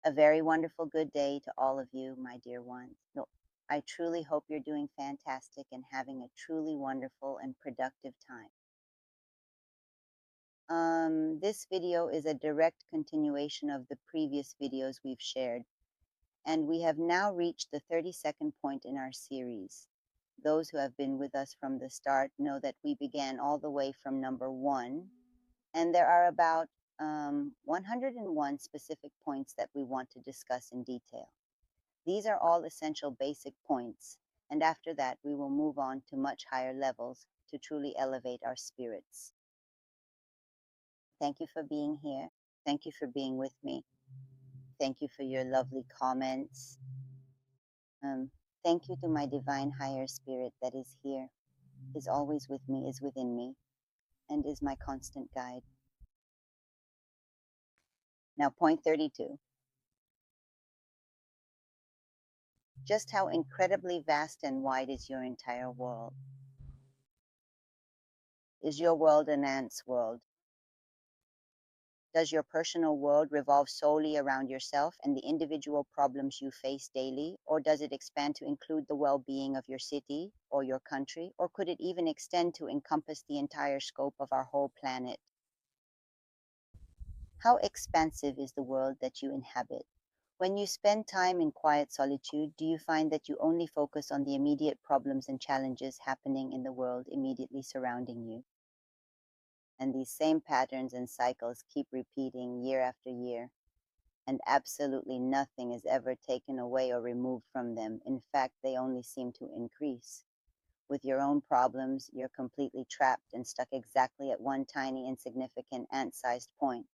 A very wonderful good day to all of you, my dear ones. No, I truly hope you're doing fantastic and having a truly wonderful and productive time. This video is a direct continuation of the previous videos we've shared, and we have now reached the 32nd point in our series. Those who have been with us from the start know that we began all the way from number 1, and there are about 101 specific points that we want to discuss in detail. These are all essential basic points, and after that we will move on to much higher levels to truly elevate our spirits. Thank you for being here. Thank you for being with me. Thank you for your lovely comments. Thank you to my divine higher spirit that is here, is always with me, is within me, and is my constant guide. Now, point 32. Just how incredibly vast and wide is your entire world? Is your world an ant's world? Does your personal world revolve solely around yourself and the individual problems you face daily, or does it expand to include the well-being of your city or your country, or could it even extend to encompass the entire scope of our whole planet? How expansive is the world that you inhabit? When you spend time in quiet solitude, do you find that you only focus on the immediate problems and challenges happening in the world immediately surrounding you? And these same patterns and cycles keep repeating year after year, and absolutely nothing is ever taken away or removed from them. In fact, they only seem to increase. With your own problems, you're completely trapped and stuck exactly at one tiny, insignificant, ant-sized point.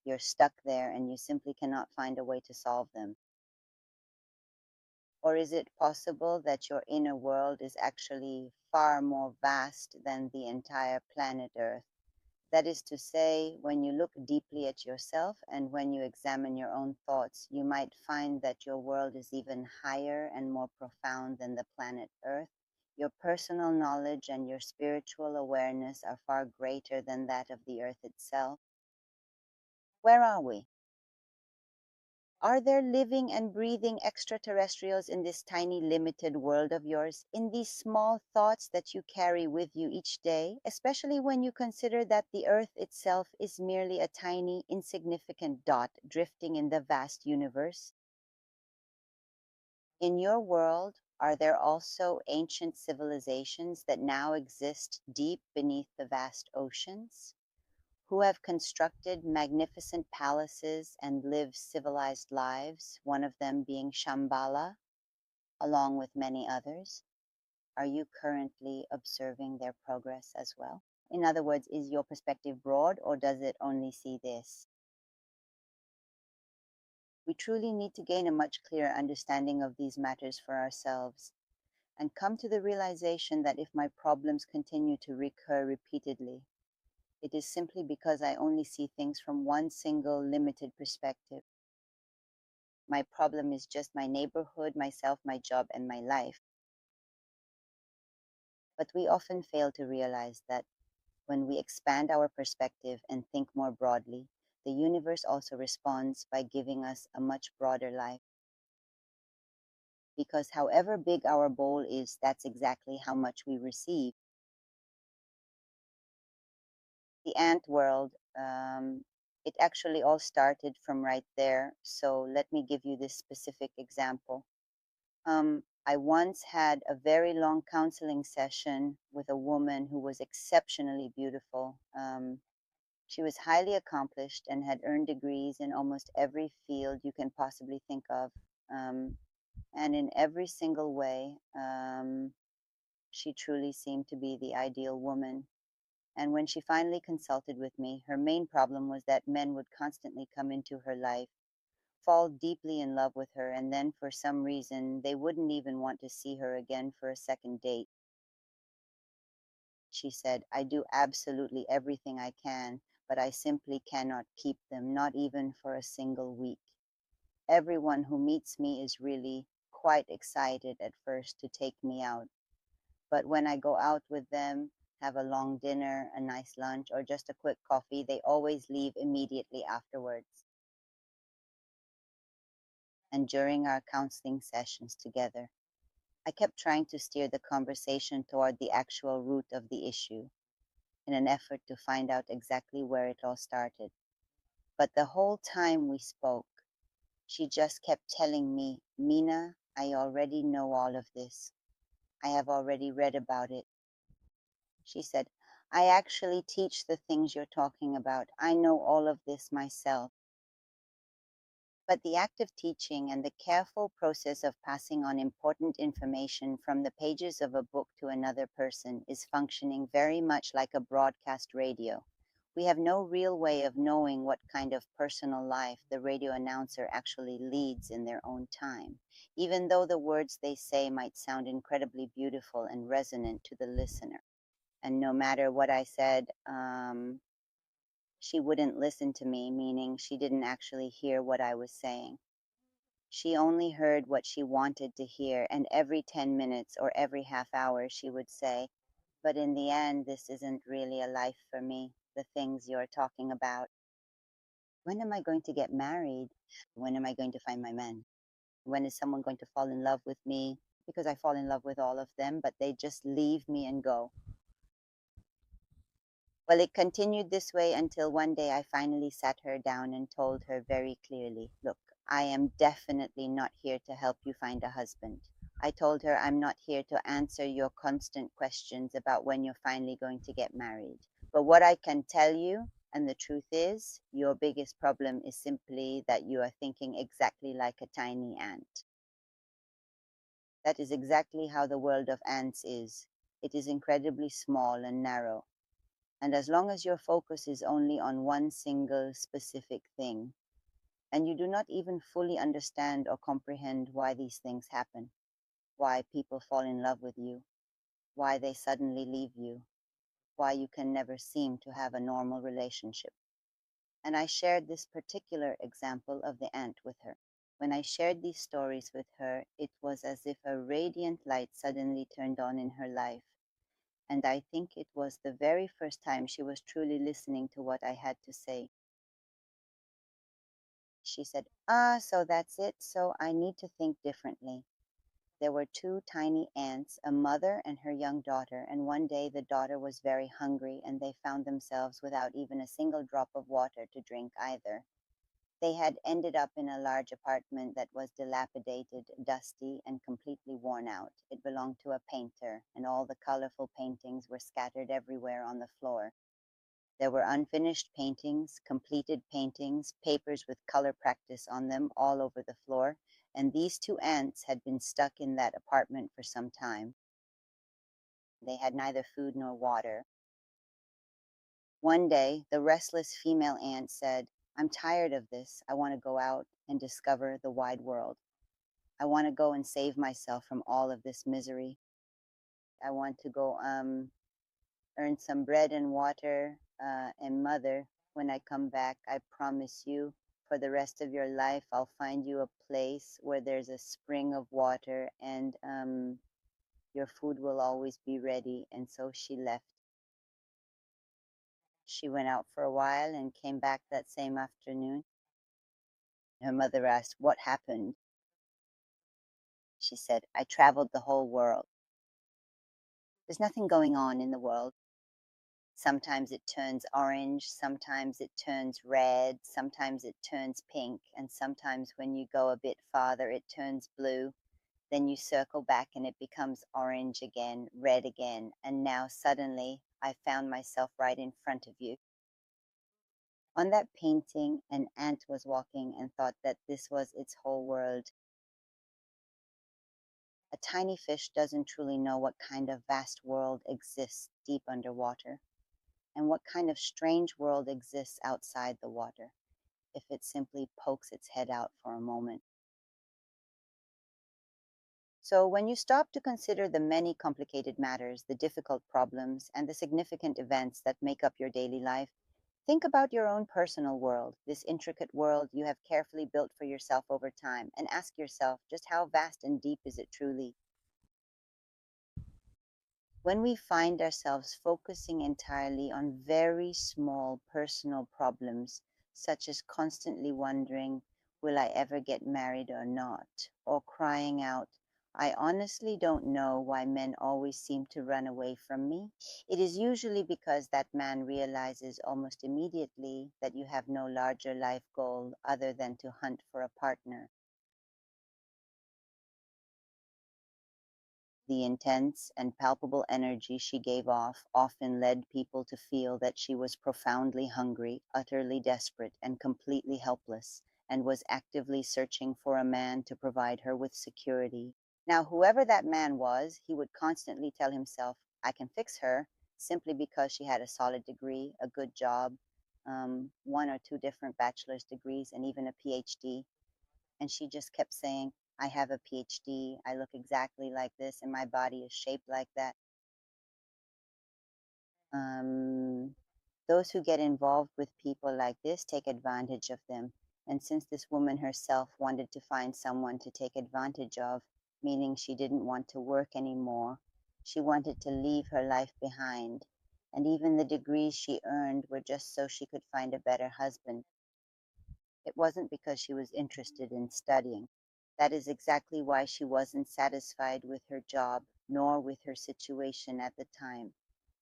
You're stuck there and you simply cannot find a way to solve them. Or is it possible that your inner world is actually far more vast than the entire planet Earth? That is to say, when you look deeply at yourself and when you examine your own thoughts, you might find that your world is even higher and more profound than the planet Earth. Your personal knowledge and your spiritual awareness are far greater than that of the Earth itself. Where are we? Are there living and breathing extraterrestrials in this tiny limited world of yours, in these small thoughts that you carry with you each day, especially when you consider that the Earth itself is merely a tiny, insignificant dot drifting in the vast universe? In your world, are there also ancient civilizations that now exist deep beneath the vast oceans, who have constructed magnificent palaces and live civilized lives, one of them being Shambhala, along with many others? Are you currently observing their progress as well? In other words, is your perspective broad or does it only see this? We truly need to gain a much clearer understanding of these matters for ourselves and come to the realization that if my problems continue to recur repeatedly, it is simply because I only see things from one single limited perspective. My problem is just my neighborhood, myself, my job, and my life. But we often fail to realize that when we expand our perspective and think more broadly, the universe also responds by giving us a much broader life. Because however big our bowl is, that's exactly how much we receive. The ant world, it actually all started from right there. So let me give you this specific example. I once had a very long counseling session with a woman who was exceptionally beautiful. She was highly accomplished and had earned degrees in almost every field you can possibly think of. And in every single way, she truly seemed to be the ideal woman. And when she finally consulted with me, her main problem was that men would constantly come into her life, fall deeply in love with her, and then for some reason they wouldn't even want to see her again for a second date. She said, I do absolutely everything I can, but I simply cannot keep them, not even for a single week. Everyone who meets me is really quite excited at first to take me out. But when I go out with them, have a long dinner, a nice lunch, or just a quick coffee, they always leave immediately afterwards. and during our counseling sessions together. I kept trying to steer the conversation toward the actual root of the issue in an effort to find out exactly where it all started. But the whole time we spoke, she just kept telling me, Mina, I already know all of this. I have already read about it. She said, I actually teach the things you're talking about. I know all of this myself. But the act of teaching and the careful process of passing on important information from the pages of a book to another person is functioning very much like a broadcast radio. We have no real way of knowing what kind of personal life the radio announcer actually leads in their own time, even though the words they say might sound incredibly beautiful and resonant to the listener. And no matter what I said, she wouldn't listen to me, meaning she didn't actually hear what I was saying. She only heard what she wanted to hear, and every 10 minutes or every half hour she would say, but in the end, this isn't really a life for me, the things you're talking about. When am I going to get married? When am I going to find my man? When is someone going to fall in love with me? Because I fall in love with all of them, but they just leave me and go. Well, it continued this way until one day I finally sat her down and told her very clearly, look, I am definitely not here to help you find a husband. I told her I'm not here to answer your constant questions about when you're finally going to get married. But what I can tell you, and the truth is, your biggest problem is simply that you are thinking exactly like a tiny ant. That is exactly how the world of ants is. It is incredibly small and narrow. And as long as your focus is only on one single specific thing, and you do not even fully understand or comprehend why these things happen, why people fall in love with you, why they suddenly leave you, why you can never seem to have a normal relationship. And I shared this particular example of the ant with her. When I shared these stories with her, it was as if a radiant light suddenly turned on in her life, and I think it was the very first time she was truly listening to what I had to say. She said, so that's it. So I need to think differently. There were two tiny ants, a mother and her young daughter, and one day the daughter was very hungry and they found themselves without even a single drop of water to drink either. They had ended up in a large apartment that was dilapidated, dusty, and completely worn out. It belonged to a painter, and all the colorful paintings were scattered everywhere on the floor. There were unfinished paintings, completed paintings, papers with color practice on them all over the floor, and these two ants had been stuck in that apartment for some time. They had neither food nor water. One day, the restless female ant said, I'm tired of this. I want to go out and discover the wide world. I want to go and save myself from all of this misery. I want to go earn some bread and water, and mother, when I come back, I promise you, for the rest of your life, I'll find you a place where there's a spring of water and your food will always be ready. And so she left. She went out for a while and came back that same afternoon. Her mother asked, what happened? She said, I traveled the whole world. There's nothing going on in the world. Sometimes it turns orange, sometimes it turns red, sometimes it turns pink, and sometimes when you go a bit farther, it turns blue. Then you circle back and it becomes orange again, red again, and now suddenly I found myself right in front of you. On that painting, an ant was walking and thought that this was its whole world. A tiny fish doesn't truly know what kind of vast world exists deep underwater, and what kind of strange world exists outside the water, if it simply pokes its head out for a moment. So, when you stop to consider the many complicated matters, the difficult problems, and the significant events that make up your daily life, think about your own personal world, this intricate world you have carefully built for yourself over time, and ask yourself just how vast and deep is it truly? When we find ourselves focusing entirely on very small personal problems, such as constantly wondering, will I ever get married or not? Or crying out, I honestly don't know why men always seem to run away from me. It is usually because that man realizes almost immediately that you have no larger life goal other than to hunt for a partner. The intense and palpable energy she gave off often led people to feel that she was profoundly hungry, utterly desperate, and completely helpless, and was actively searching for a man to provide her with security. Now, whoever that man was, he would constantly tell himself, I can fix her, simply because she had a solid degree, a good job, one or two different bachelor's degrees, and even a PhD. And she just kept saying, I have a PhD, I look exactly like this, and my body is shaped like that. Um, those who get involved with people like this take advantage of them. And since this woman herself wanted to find someone to take advantage of, meaning she didn't want to work anymore, she wanted to leave her life behind. And even the degrees she earned were just so she could find a better husband. It wasn't because she was interested in studying. That is exactly why she wasn't satisfied with her job, nor with her situation at the time.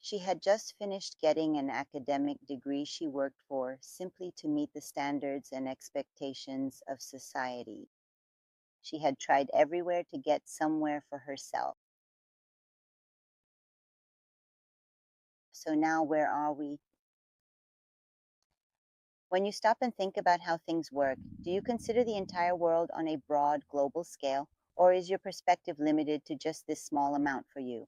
She had just finished getting an academic degree she worked for simply to meet the standards and expectations of society. She had tried everywhere to get somewhere for herself. So now where are we? When you stop and think about how things work, do you consider the entire world on a broad global scale, or is your perspective limited to just this small amount for you?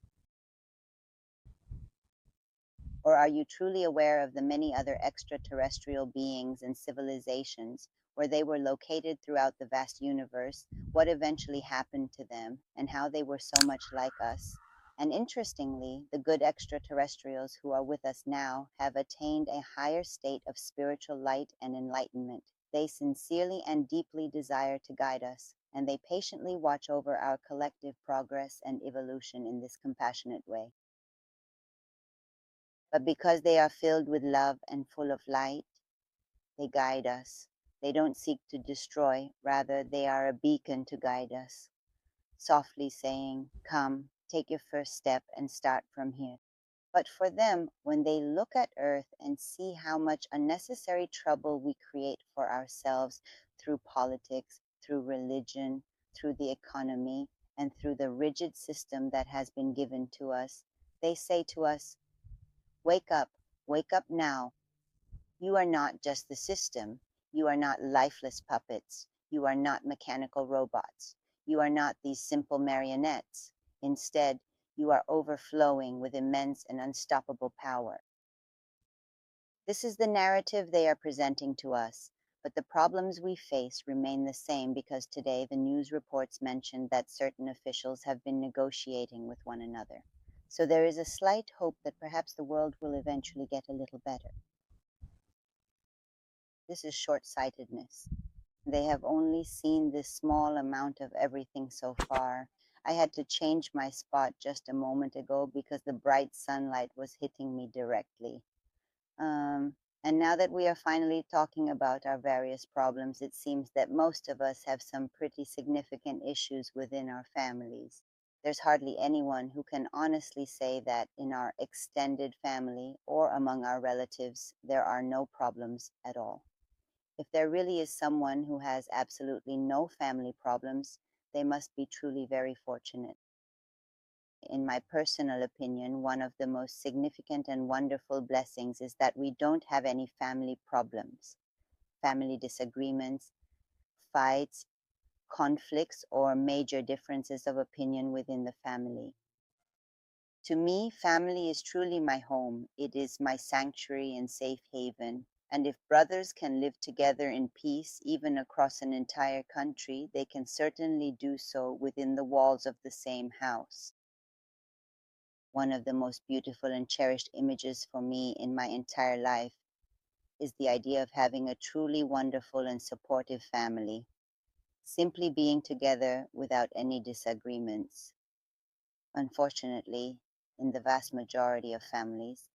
Or are you truly aware of the many other extraterrestrial beings and civilizations, where they were located throughout the vast universe, what eventually happened to them, and how they were so much like us? And interestingly, the good extraterrestrials who are with us now have attained a higher state of spiritual light and enlightenment. They sincerely and deeply desire to guide us, and they patiently watch over our collective progress and evolution in this compassionate way. But because they are filled with love and full of light, they guide us. They don't seek to destroy, rather, they are a beacon to guide us, softly saying, come, take your first step and start from here. But for them, when they look at Earth and see how much unnecessary trouble we create for ourselves through politics, through religion, through the economy, and through the rigid system that has been given to us, they say to us, wake up now. You are not just the system. You are not lifeless puppets. You are not mechanical robots. You are not these simple marionettes. Instead, you are overflowing with immense and unstoppable power. This is the narrative they are presenting to us, but the problems we face remain the same because today the news reports mention that certain officials have been negotiating with one another. So there is a slight hope that perhaps the world will eventually get a little better. This is short-sightedness. They have only seen this small amount of everything so far. I had to change my spot just a moment ago because the bright sunlight was hitting me directly. And now that we are finally talking about our various problems, it seems that most of us have some pretty significant issues within our families. There's hardly anyone who can honestly say that in our extended family or among our relatives there are no problems at all. If there really is someone who has absolutely no family problems, they must be truly very fortunate. In my personal opinion, one of the most significant and wonderful blessings is that we don't have any family problems, family disagreements, fights, conflicts, or major differences of opinion within the family. To me, family is truly my home. It is my sanctuary and safe haven. And if brothers can live together in peace, even across an entire country, they can certainly do so within the walls of the same house. One of the most beautiful and cherished images for me in my entire life is the idea of having a truly wonderful and supportive family, simply being together without any disagreements. Unfortunately, in the vast majority of families,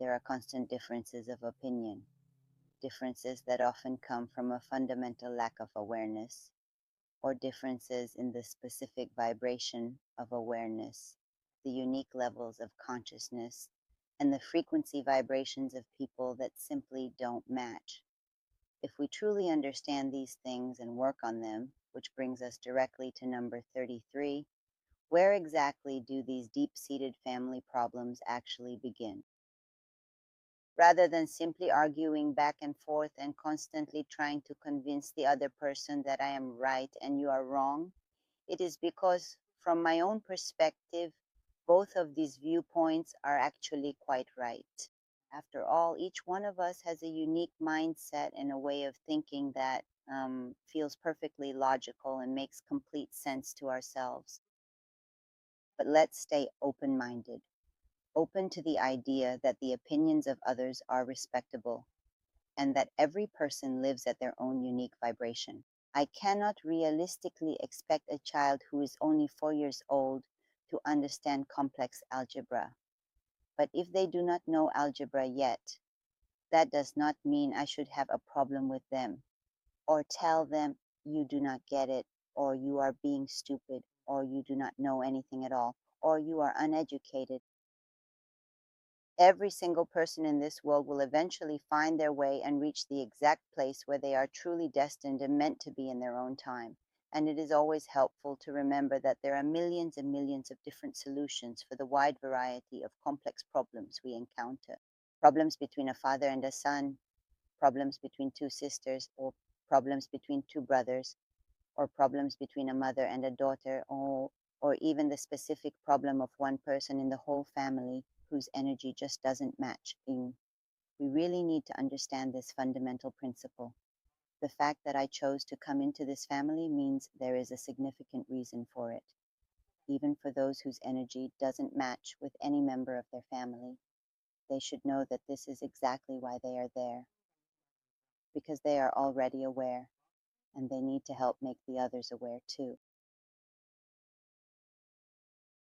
there are constant differences of opinion. differences that often come from a fundamental lack of awareness, or differences in the specific vibration of awareness, the unique levels of consciousness, and the frequency vibrations of people that simply don't match. If we truly understand these things and work on them, which brings us directly to number 33, where exactly do these deep-seated family problems actually begin? Rather than simply arguing back and forth and constantly trying to convince the other person that I am right and you are wrong, it is because, from my own perspective, both of these viewpoints are actually quite right. After all, each one of us has a unique mindset and a way of thinking that feels perfectly logical and makes complete sense to ourselves. But let's stay open minded, open to the idea that the opinions of others are respectable and that every person lives at their own unique vibration. I cannot realistically expect a child who is only 4 years old to understand complex algebra. But if they do not know algebra yet, that does not mean I should have a problem with them or tell them you do not get it, or you are being stupid, or you do not know anything at all, or you are uneducated. Every single person in this world will eventually find their way and reach the exact place where they are truly destined and meant to be in their own time. And it is always helpful to remember that there are millions and millions of different solutions for the wide variety of complex problems we encounter. Problems between a father and a son, problems between two sisters, or problems between two brothers, or problems between a mother and a daughter, or even the specific problem of one person in the whole family whose energy just doesn't match. We really need to understand this fundamental principle. The fact that I chose to come into this family means there is a significant reason for it, even for those whose energy doesn't match with any member of their family. They should know that this is exactly why they are there, because they are already aware, and they need to help make the others aware too.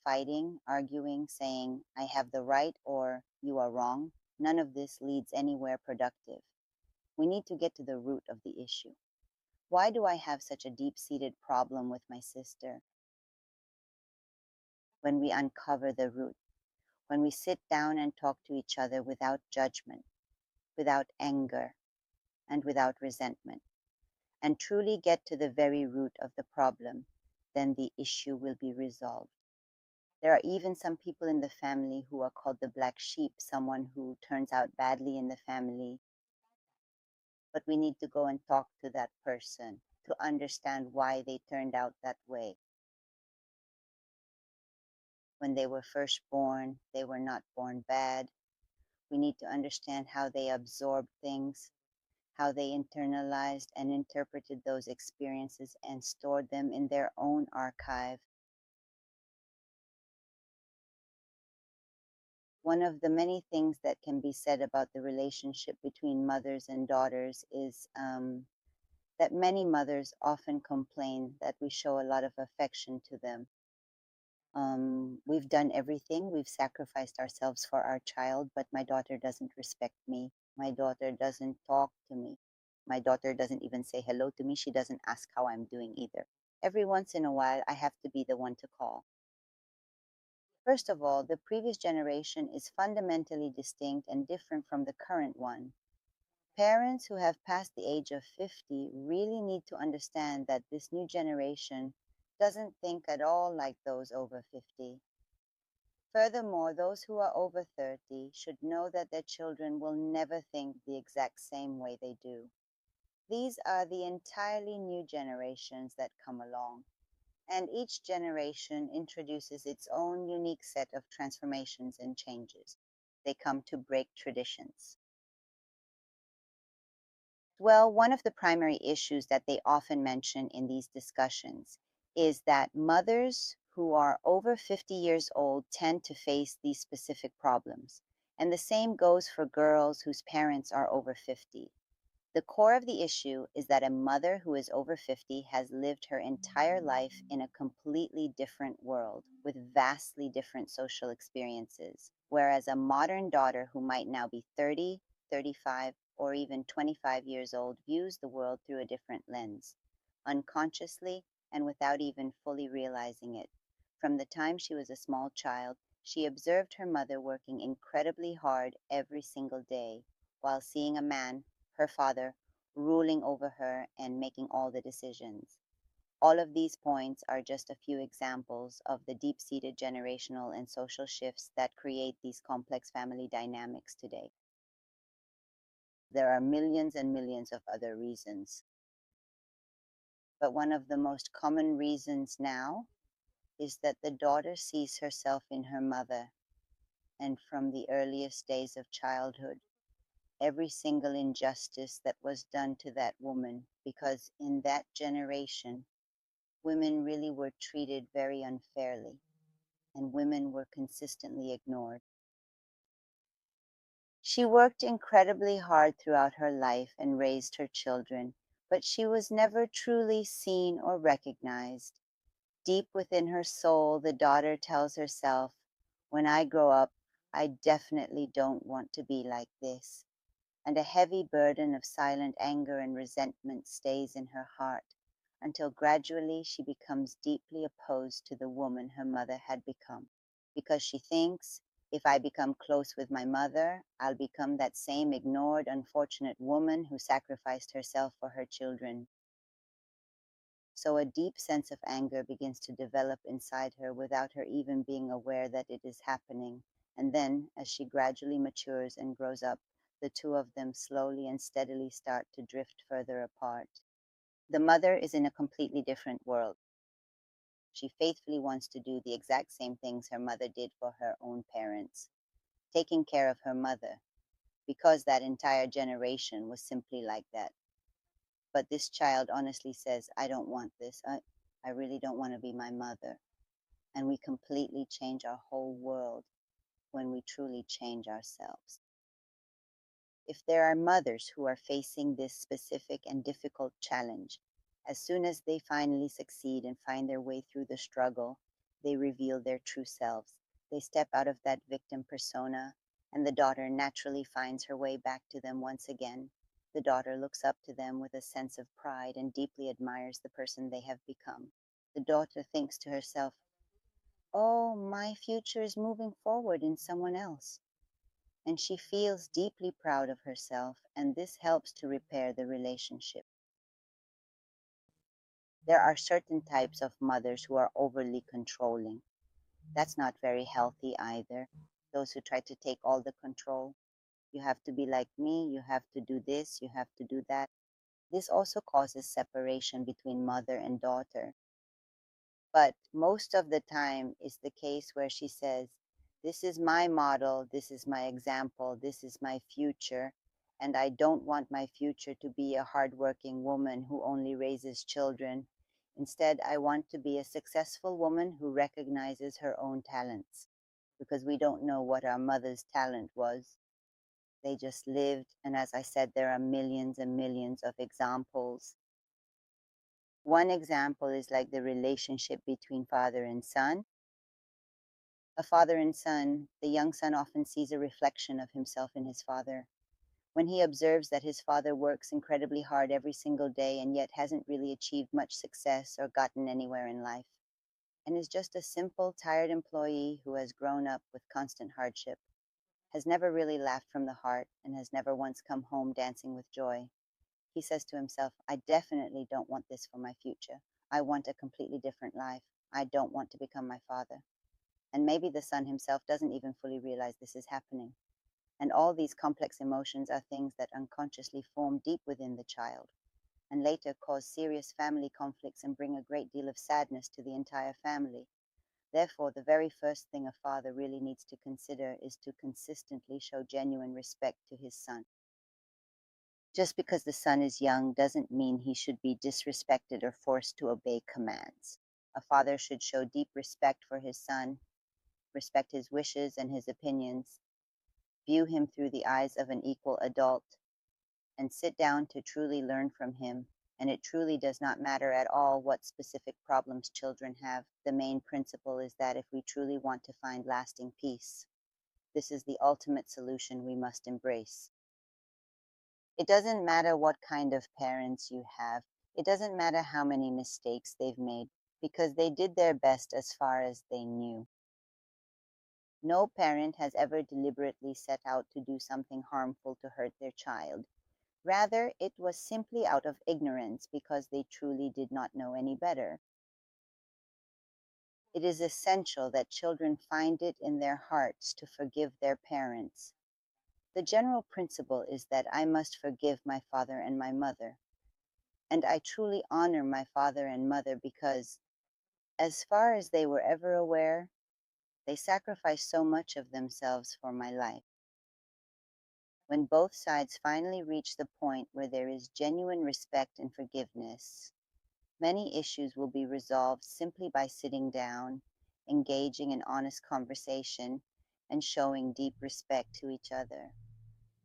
Fighting, arguing, saying, I have the right or you are wrong, none of this leads anywhere productive. We need to get to the root of the issue. Why do I have such a deep-seated problem with my sister? When we uncover the root, when we sit down and talk to each other without judgment, without anger, and without resentment, and truly get to the very root of the problem, then the issue will be resolved. There are even some people in the family who are called the black sheep, someone who turns out badly in the family. But we need to go and talk to that person to understand why they turned out that way. When they were first born, they were not born bad. We need to understand how they absorbed things, how they internalized and interpreted those experiences and stored them in their own archive. One of the many things that can be said about the relationship between mothers and daughters is that many mothers often complain that we show a lot of affection to them. We've done everything, we've sacrificed ourselves for our child, but my daughter doesn't respect me. My daughter doesn't talk to me. My daughter doesn't even say hello to me. She doesn't ask how I'm doing either. Every once in a while, I have to be the one to call. First of all, the previous generation is fundamentally distinct and different from the current one. Parents who have passed the age of 50 really need to understand that this new generation doesn't think at all like those over 50. Furthermore, those who are over 30 should know that their children will never think the exact same way they do. These are the entirely new generations that come along, and each generation introduces its own unique set of transformations and changes. They come to break traditions. Well, one of the primary issues that they often mention in these discussions is that mothers who are over 50 years old tend to face these specific problems. And the same goes for girls whose parents are over 50. The core of the issue is that a mother who is over 50 has lived her entire life in a completely different world with vastly different social experiences, whereas a modern daughter who might now be 30, 35, or even 25 years old views the world through a different lens, unconsciously and without even fully realizing it. From the time she was a small child, she observed her mother working incredibly hard every single day, while seeing a man, her father, ruling over her and making all the decisions. All of these points are just a few examples of the deep seated generational and social shifts that create these complex family dynamics today. There are millions and millions of other reasons, but one of the most common reasons now is that the daughter sees herself in her mother, and from the earliest days of childhood, every single injustice that was done to that woman, because in that generation, women really were treated very unfairly, and women were consistently ignored. She worked incredibly hard throughout her life and raised her children, but she was never truly seen or recognized. Deep within her soul, the daughter tells herself, when I grow up, I definitely don't want to be like this. And a heavy burden of silent anger and resentment stays in her heart until gradually she becomes deeply opposed to the woman her mother had become. Because she thinks, if I become close with my mother, I'll become that same ignored, unfortunate woman who sacrificed herself for her children. So a deep sense of anger begins to develop inside her without her even being aware that it is happening. And then, as she gradually matures and grows up, the two of them slowly and steadily start to drift further apart. The mother is in a completely different world. She faithfully wants to do the exact same things her mother did for her own parents, taking care of her mother, because that entire generation was simply like that. But this child honestly says, I don't want this. I really don't want to be my mother. And we completely change our whole world when we truly change ourselves. If there are mothers who are facing this specific and difficult challenge, as soon as they finally succeed and find their way through the struggle, they reveal their true selves. They step out of that victim persona, and the daughter naturally finds her way back to them once again. The daughter looks up to them with a sense of pride and deeply admires the person they have become. The daughter thinks to herself, oh, my future is moving forward in someone else. And she feels deeply proud of herself, and this helps to repair the relationship. There are certain types of mothers who are overly controlling. That's not very healthy either. Those who try to take all the control. You have to be like me, you have to do this, you have to do that. This also causes separation between mother and daughter. But most of the time is the case where she says, this is my model, this is my example, this is my future, and I don't want my future to be a hardworking woman who only raises children. Instead, I want to be a successful woman who recognizes her own talents, because we don't know what our mother's talent was. They just lived, and as I said, there are millions and millions of examples. One example is like the relationship between father and son. A father and son, the young son often sees a reflection of himself in his father. When he observes that his father works incredibly hard every single day and yet hasn't really achieved much success or gotten anywhere in life, and is just a simple, tired employee who has grown up with constant hardship, has never really laughed from the heart, and has never once come home dancing with joy, he says to himself, I definitely don't want this for my future. I want a completely different life. I don't want to become my father. And maybe the son himself doesn't even fully realize this is happening. And all these complex emotions are things that unconsciously form deep within the child, and later cause serious family conflicts and bring a great deal of sadness to the entire family. Therefore, the very first thing a father really needs to consider is to consistently show genuine respect to his son. Just because the son is young doesn't mean he should be disrespected or forced to obey commands. A father should show deep respect for his son, respect his wishes and his opinions, view him through the eyes of an equal adult, and sit down to truly learn from him. And it truly does not matter at all what specific problems children have. The main principle is that if we truly want to find lasting peace, this is the ultimate solution we must embrace. It doesn't matter what kind of parents you have. It doesn't matter how many mistakes they've made, because they did their best as far as they knew. No parent has ever deliberately set out to do something harmful to hurt their child. Rather, it was simply out of ignorance because they truly did not know any better. It is essential that children find it in their hearts to forgive their parents. The general principle is that I must forgive my father and my mother. And I truly honor my father and mother because, as far as they were ever aware, they sacrificed so much of themselves for my life. When both sides finally reach the point where there is genuine respect and forgiveness, many issues will be resolved simply by sitting down, engaging in honest conversation, and showing deep respect to each other.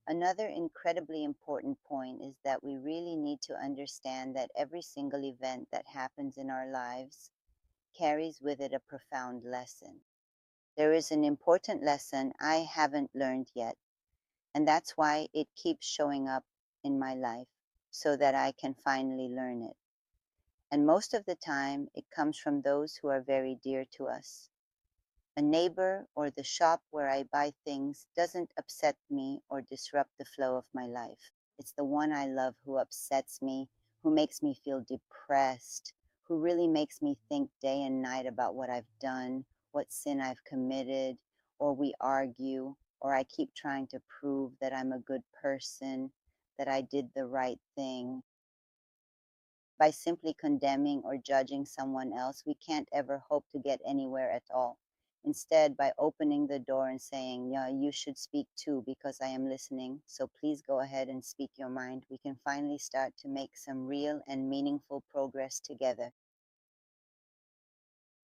Another incredibly important point is that we really need to understand that every single event that happens in our lives carries with it a profound lesson. There is an important lesson I haven't learned yet, and that's why it keeps showing up in my life, so that I can finally learn it. And most of the time, it comes from those who are very dear to us. A neighbor or the shop where I buy things doesn't upset me or disrupt the flow of my life. It's the one I love who upsets me, who makes me feel depressed, who really makes me think day and night about what I've done, what sin I've committed, or we argue, or I keep trying to prove that I'm a good person, that I did the right thing. By simply condemning or judging someone else, we can't ever hope to get anywhere at all. Instead, by opening the door and saying, yeah, you should speak too because I am listening, so please go ahead and speak your mind, we can finally start to make some real and meaningful progress together.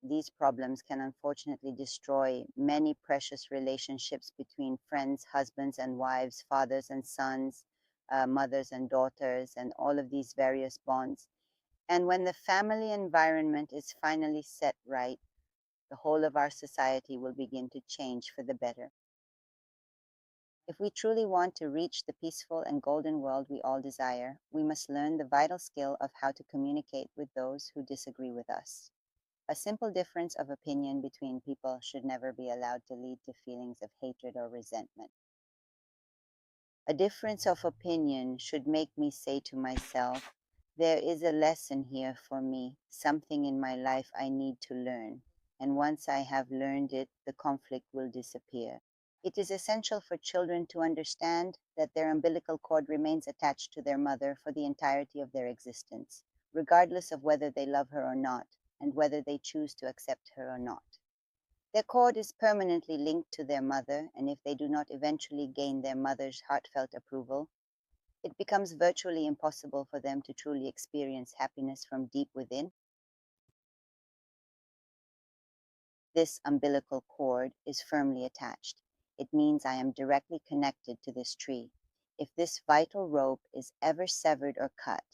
These problems can unfortunately destroy many precious relationships between friends, husbands and wives, fathers and sons, mothers and daughters, and all of these various bonds. And when the family environment is finally set right, the whole of our society will begin to change for the better. If we truly want to reach the peaceful and golden world we all desire, we must learn the vital skill of how to communicate with those who disagree with us. A simple difference of opinion between people should never be allowed to lead to feelings of hatred or resentment. A difference of opinion should make me say to myself, there is a lesson here for me, something in my life I need to learn. And once I have learned it, the conflict will disappear. It is essential for children to understand that their umbilical cord remains attached to their mother for the entirety of their existence, regardless of whether they love her or not, and whether they choose to accept her or not. Their cord is permanently linked to their mother, and if they do not eventually gain their mother's heartfelt approval, it becomes virtually impossible for them to truly experience happiness from deep within. This umbilical cord is firmly attached. It means I am directly connected to this tree. If this vital rope is ever severed or cut,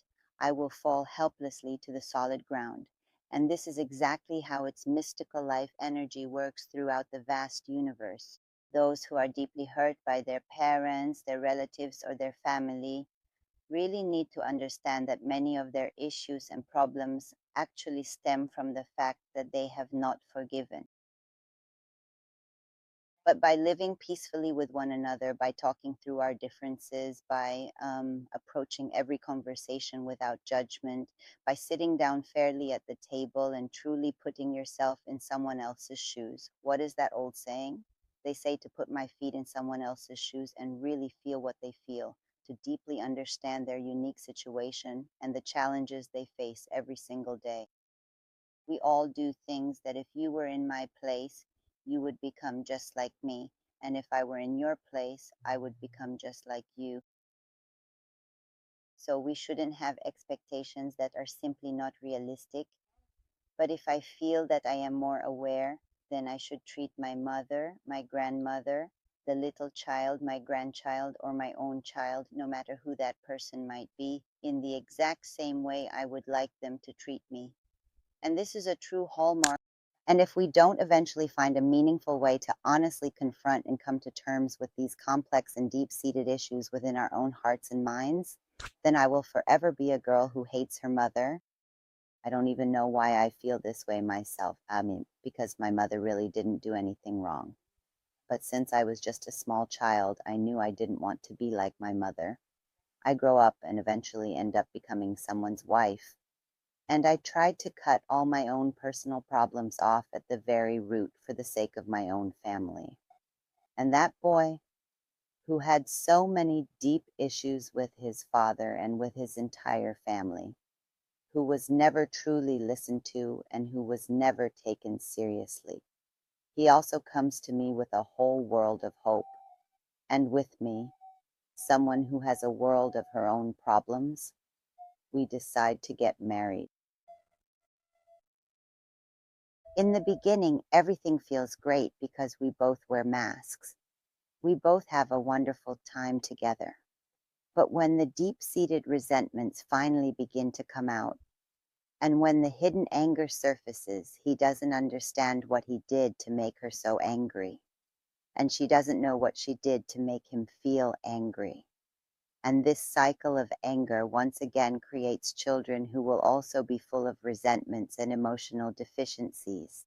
I will fall helplessly to the solid ground. And this is exactly how its mystical life energy works throughout the vast universe. Those who are deeply hurt by their parents, their relatives, or their family really need to understand that many of their issues and problems actually stem from the fact that they have not forgiven. But by living peacefully with one another, by talking through our differences, by approaching every conversation without judgment, by sitting down fairly at the table and truly putting yourself in someone else's shoes. What is that old saying? They say to put my feet in someone else's shoes and really feel what they feel, to deeply understand their unique situation and the challenges they face every single day. We all do things that if you were in my place, you would become just like me. And if I were in your place, I would become just like you. So we shouldn't have expectations that are simply not realistic. But if I feel that I am more aware, then I should treat my mother, my grandmother, the little child, my grandchild, or my own child, no matter who that person might be, in the exact same way I would like them to treat me. And this is a true hallmark And if we don't eventually find a meaningful way to honestly confront and come to terms with these complex and deep seated issues within our own hearts and minds, then I will forever be a girl who hates her mother. I don't even know why I feel this way myself. I mean, because my mother really didn't do anything wrong. But since I was just a small child, I knew I didn't want to be like my mother. I grow up and eventually end up becoming someone's wife. And I tried to cut all my own personal problems off at the very root for the sake of my own family. And that boy, who had so many deep issues with his father and with his entire family, who was never truly listened to and who was never taken seriously, he also comes to me with a whole world of hope. And with me, someone who has a world of her own problems. We decide to get married. In the beginning, everything feels great because we both wear masks. We both have a wonderful time together. But when the deep-seated resentments finally begin to come out, and when the hidden anger surfaces, he doesn't understand what he did to make her so angry, and she doesn't know what she did to make him feel angry. And this cycle of anger once again creates children who will also be full of resentments and emotional deficiencies.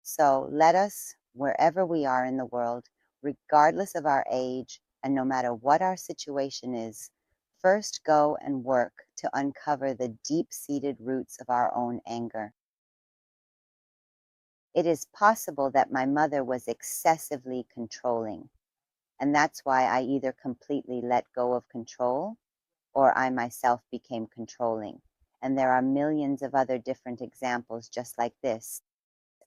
So let us, wherever we are in the world, regardless of our age and no matter what our situation is, first go and work to uncover the deep-seated roots of our own anger. It is possible that my mother was excessively controlling, and that's why I either completely let go of control or I myself became controlling. And there are millions of other different examples just like this.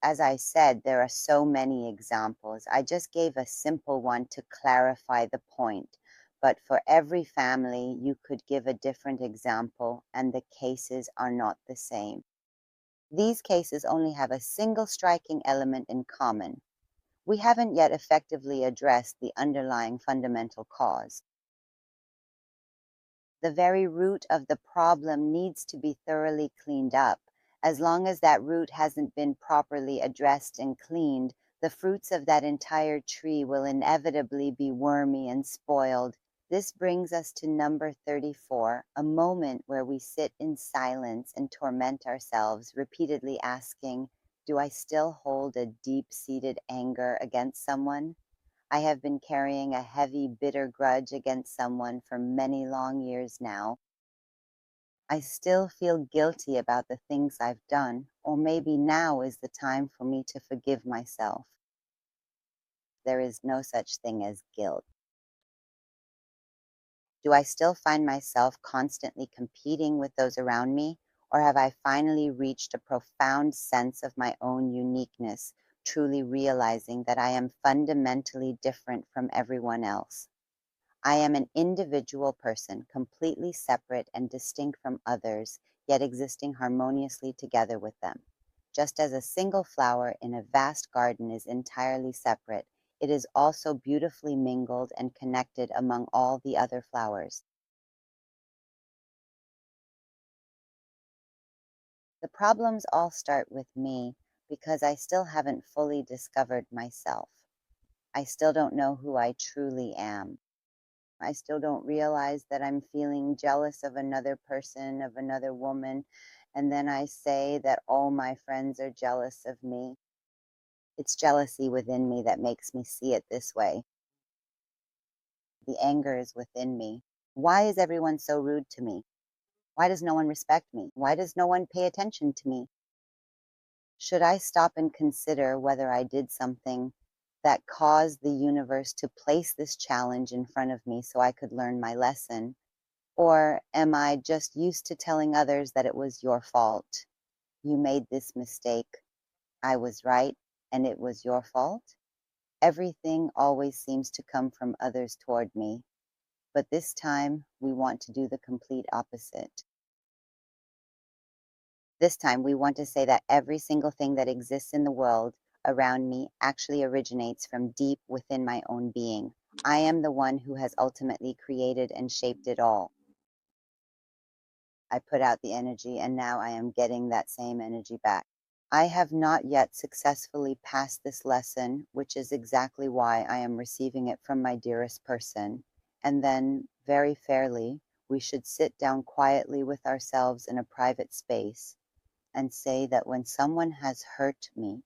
As I said, there are so many examples. I just gave a simple one to clarify the point. But for every family, you could give a different example, and the cases are not the same. These cases only have a single striking element in common. We haven't yet effectively addressed the underlying fundamental cause. The very root of the problem needs to be thoroughly cleaned up. As long as that root hasn't been properly addressed and cleaned, the fruits of that entire tree will inevitably be wormy and spoiled. This brings us to number 34, a moment where we sit in silence and torment ourselves, repeatedly asking, do I still hold a deep-seated anger against someone? I have been carrying a heavy, bitter grudge against someone for many long years now. I still feel guilty about the things I've done, or maybe now is the time for me to forgive myself. There is no such thing as guilt. Do I still find myself constantly competing with those around me, or have I finally reached a profound sense of my own uniqueness, truly realizing that I am fundamentally different from everyone else? I am an individual person, completely separate and distinct from others, yet existing harmoniously together with them. Just as a single flower in a vast garden is entirely separate, it is also beautifully mingled and connected among all the other flowers. The problems all start with me because I still haven't fully discovered myself. I still don't know who I truly am. I still don't realize that I'm feeling jealous of another person, of another woman, and then I say that all my friends are jealous of me. It's jealousy within me that makes me see it this way. The anger is within me. Why is everyone so rude to me? Why does no one respect me? Why does no one pay attention to me? Should I stop and consider whether I did something that caused the universe to place this challenge in front of me so I could learn my lesson? Or am I just used to telling others that it was your fault? You made this mistake. I was right, and it was your fault? Everything always seems to come from others toward me, but this time we want to do the complete opposite. This time we want to say that every single thing that exists in the world around me actually originates from deep within my own being. I am the one who has ultimately created and shaped it all. I put out the energy, and now I am getting that same energy back. I have not yet successfully passed this lesson, which is exactly why I am receiving it from my dearest person. And then, very fairly, we should sit down quietly with ourselves in a private space and say that when someone has hurt me,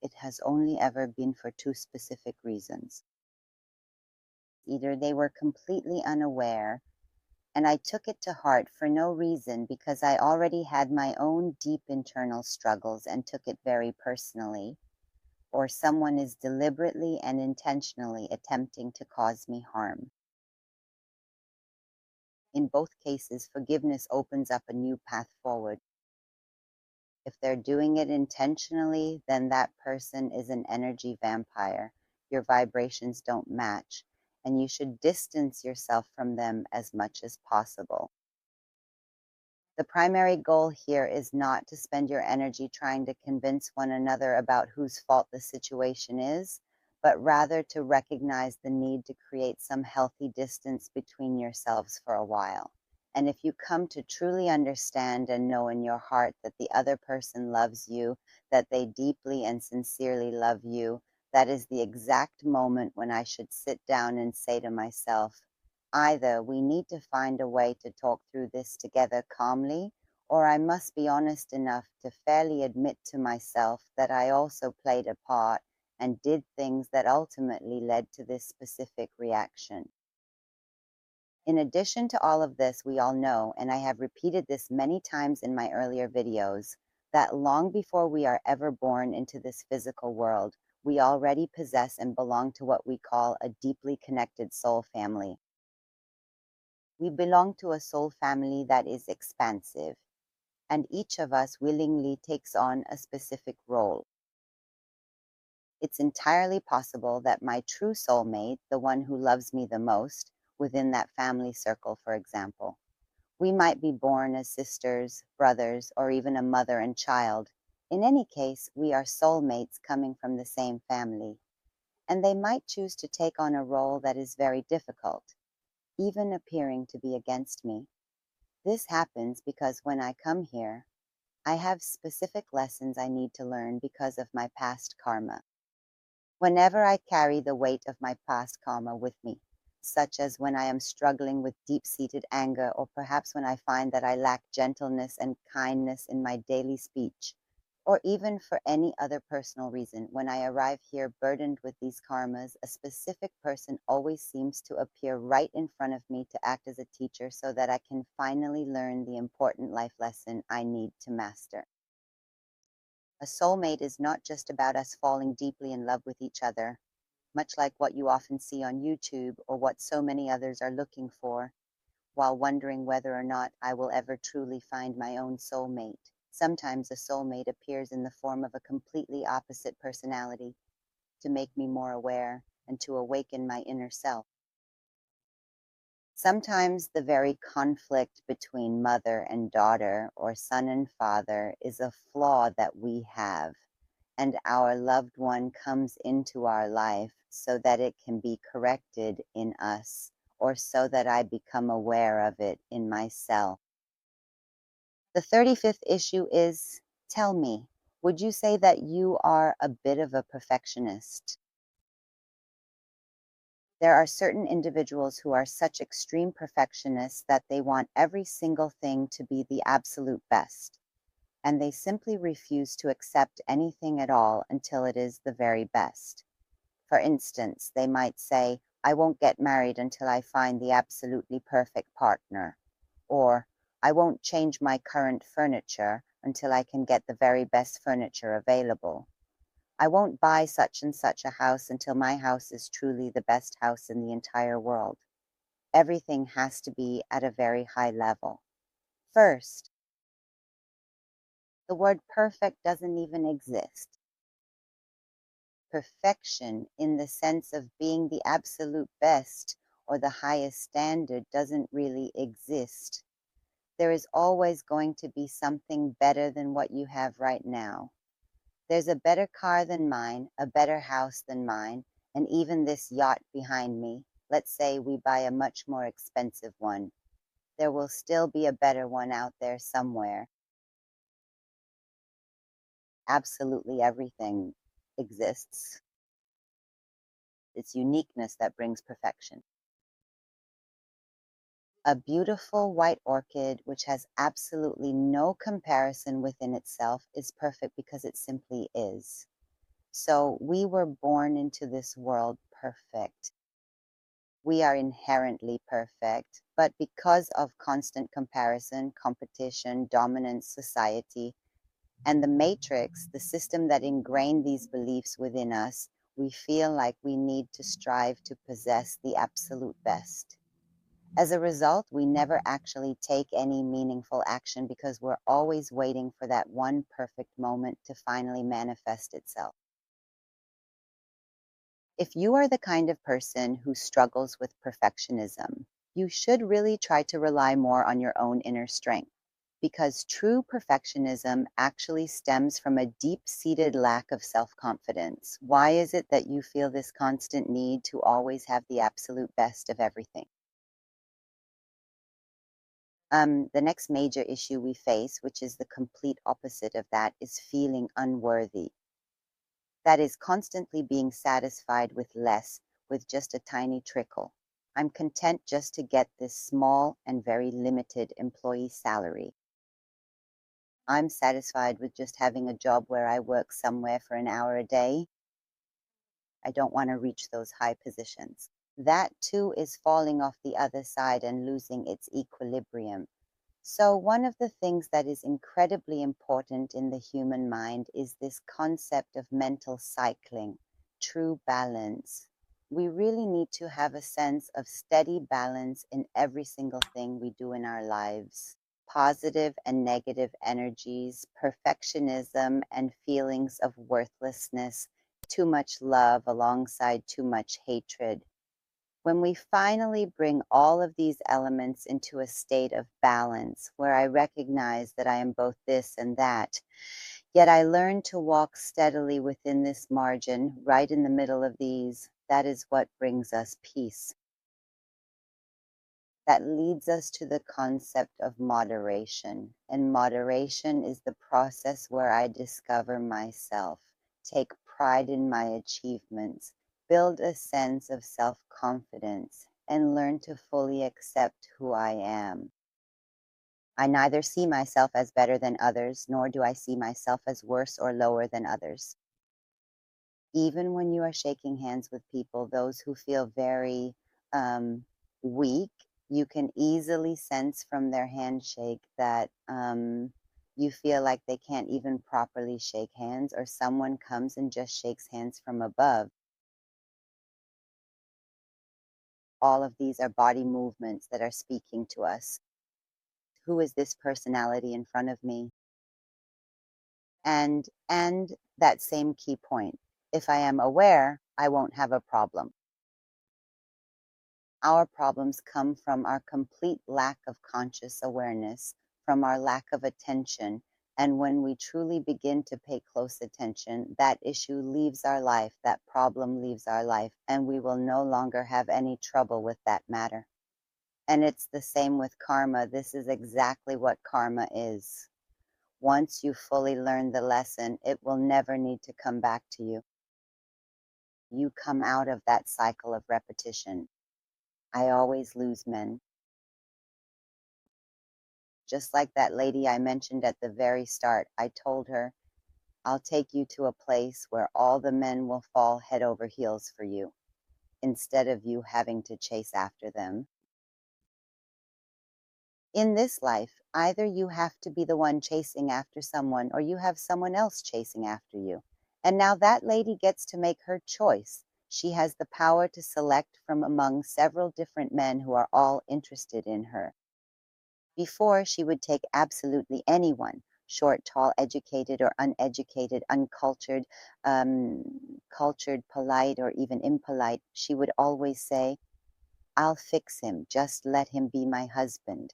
it has only ever been for two specific reasons. Either they were completely unaware, and I took it to heart for no reason because I already had my own deep internal struggles and took it very personally, or someone is deliberately and intentionally attempting to cause me harm. In both cases, forgiveness opens up a new path forward. If they're doing it intentionally, then that person is an energy vampire. Your vibrations don't match, and you should distance yourself from them as much as possible. The primary goal here is not to spend your energy trying to convince one another about whose fault the situation is, but rather to recognize the need to create some healthy distance between yourselves for a while. And if you come to truly understand and know in your heart that the other person loves you, that they deeply and sincerely love you, that is the exact moment when I should sit down and say to myself, either we need to find a way to talk through this together calmly, or I must be honest enough to fairly admit to myself that I also played a part and did things that ultimately led to this specific reaction. In addition to all of this, we all know, and I have repeated this many times in my earlier videos, that long before we are ever born into this physical world, we already possess and belong to what we call a deeply connected soul family. We belong to a soul family that is expansive, and each of us willingly takes on a specific role. It's entirely possible that my true soulmate, the one who loves me the most, within that family circle, for example, we might be born as sisters, brothers, or even a mother and child. In any case, we are soulmates coming from the same family, and they might choose to take on a role that is very difficult, even appearing to be against me. This happens because when I come here, I have specific lessons I need to learn because of my past karma. Whenever I carry the weight of my past karma with me, such as when I am struggling with deep-seated anger, or perhaps when I find that I lack gentleness and kindness in my daily speech, or even for any other personal reason, when I arrive here burdened with these karmas, a specific person always seems to appear right in front of me to act as a teacher so that I can finally learn the important life lesson I need to master. A soulmate is not just about us falling deeply in love with each other, much like what you often see on YouTube or what so many others are looking for, while wondering whether or not I will ever truly find my own soulmate. Sometimes a soulmate appears in the form of a completely opposite personality to make me more aware and to awaken my inner self. Sometimes the very conflict between mother and daughter or son and father is a flaw that we have, and our loved one comes into our life so that it can be corrected in us, or so that I become aware of it in myself. The 35th issue is, tell me, would you say that you are a bit of a perfectionist? There are certain individuals who are such extreme perfectionists that they want every single thing to be the absolute best, and they simply refuse to accept anything at all until it is the very best. For instance, they might say, I won't get married until I find the absolutely perfect partner, or I won't change my current furniture until I can get the very best furniture available. I won't buy such and such a house until my house is truly the best house in the entire world. Everything has to be at a very high level. First, the word perfect doesn't even exist. Perfection, in the sense of being the absolute best or the highest standard, doesn't really exist. There is always going to be something better than what you have right now. There's a better car than mine, a better house than mine, and even this yacht behind me. Let's say we buy a much more expensive one. There will still be a better one out there somewhere. absolutely everything exists. It's uniqueness that brings perfection. A beautiful white orchid, which has absolutely no comparison within itself, is perfect because it simply is. So we were born into this world perfect. We are inherently perfect, but because of constant comparison, competition, dominant society, and the matrix, the system that ingrained these beliefs within us, we feel like we need to strive to possess the absolute best. As a result, we never actually take any meaningful action because we're always waiting for that one perfect moment to finally manifest itself. If you are the kind of person who struggles with perfectionism, you should really try to rely more on your own inner strength, because true perfectionism actually stems from a deep-seated lack of self-confidence. Why is it that you feel this constant need to always have the absolute best of everything? The next major issue we face, which is the complete opposite of that, is feeling unworthy. That is constantly being satisfied with less, with just a tiny trickle. I'm content just to get this small and very limited employee salary. I'm satisfied with just having a job where I work somewhere for an hour a day. I don't want to reach those high positions. That too is falling off the other side and losing its equilibrium. So, one of the things that is incredibly important in the human mind is this concept of mental cycling, true balance. We really need to have a sense of steady balance in every single thing we do in our lives. Positive and negative energies, perfectionism and feelings of worthlessness, too much love alongside too much hatred. When we finally bring all of these elements into a state of balance, where I recognize that I am both this and that, yet I learn to walk steadily within this margin, right in the middle of these, that is what brings us peace. That leads us to the concept of moderation. And moderation is the process where I discover myself, take pride in my achievements, build a sense of self-confidence, and learn to fully accept who I am. I neither see myself as better than others, nor do I see myself as worse or lower than others. Even when you are shaking hands with people, those who feel very weak, you can easily sense from their handshake that you feel like they can't even properly shake hands, or someone comes and just shakes hands from above. All of these are body movements that are speaking to us. Who is this personality in front of me? And that same key point. If I am aware, I won't have a problem. Our problems come from our complete lack of conscious awareness, from our lack of attention. And when we truly begin to pay close attention, that issue leaves our life, that problem leaves our life, and we will no longer have any trouble with that matter. And it's the same with karma. This is exactly what karma is. Once you fully learn the lesson, it will never need to come back to you. You come out of that cycle of repetition. I always lose men. Just like that lady I mentioned at the very start, I told her, I'll take you to a place where all the men will fall head over heels for you, instead of you having to chase after them. In this life, either you have to be the one chasing after someone, or you have someone else chasing after you. And now that lady gets to make her choice. She has the power to select from among several different men who are all interested in her. Before, she would take absolutely anyone, short, tall, educated or uneducated, uncultured, cultured, polite, or even impolite. She would always say, I'll fix him, just let him be my husband.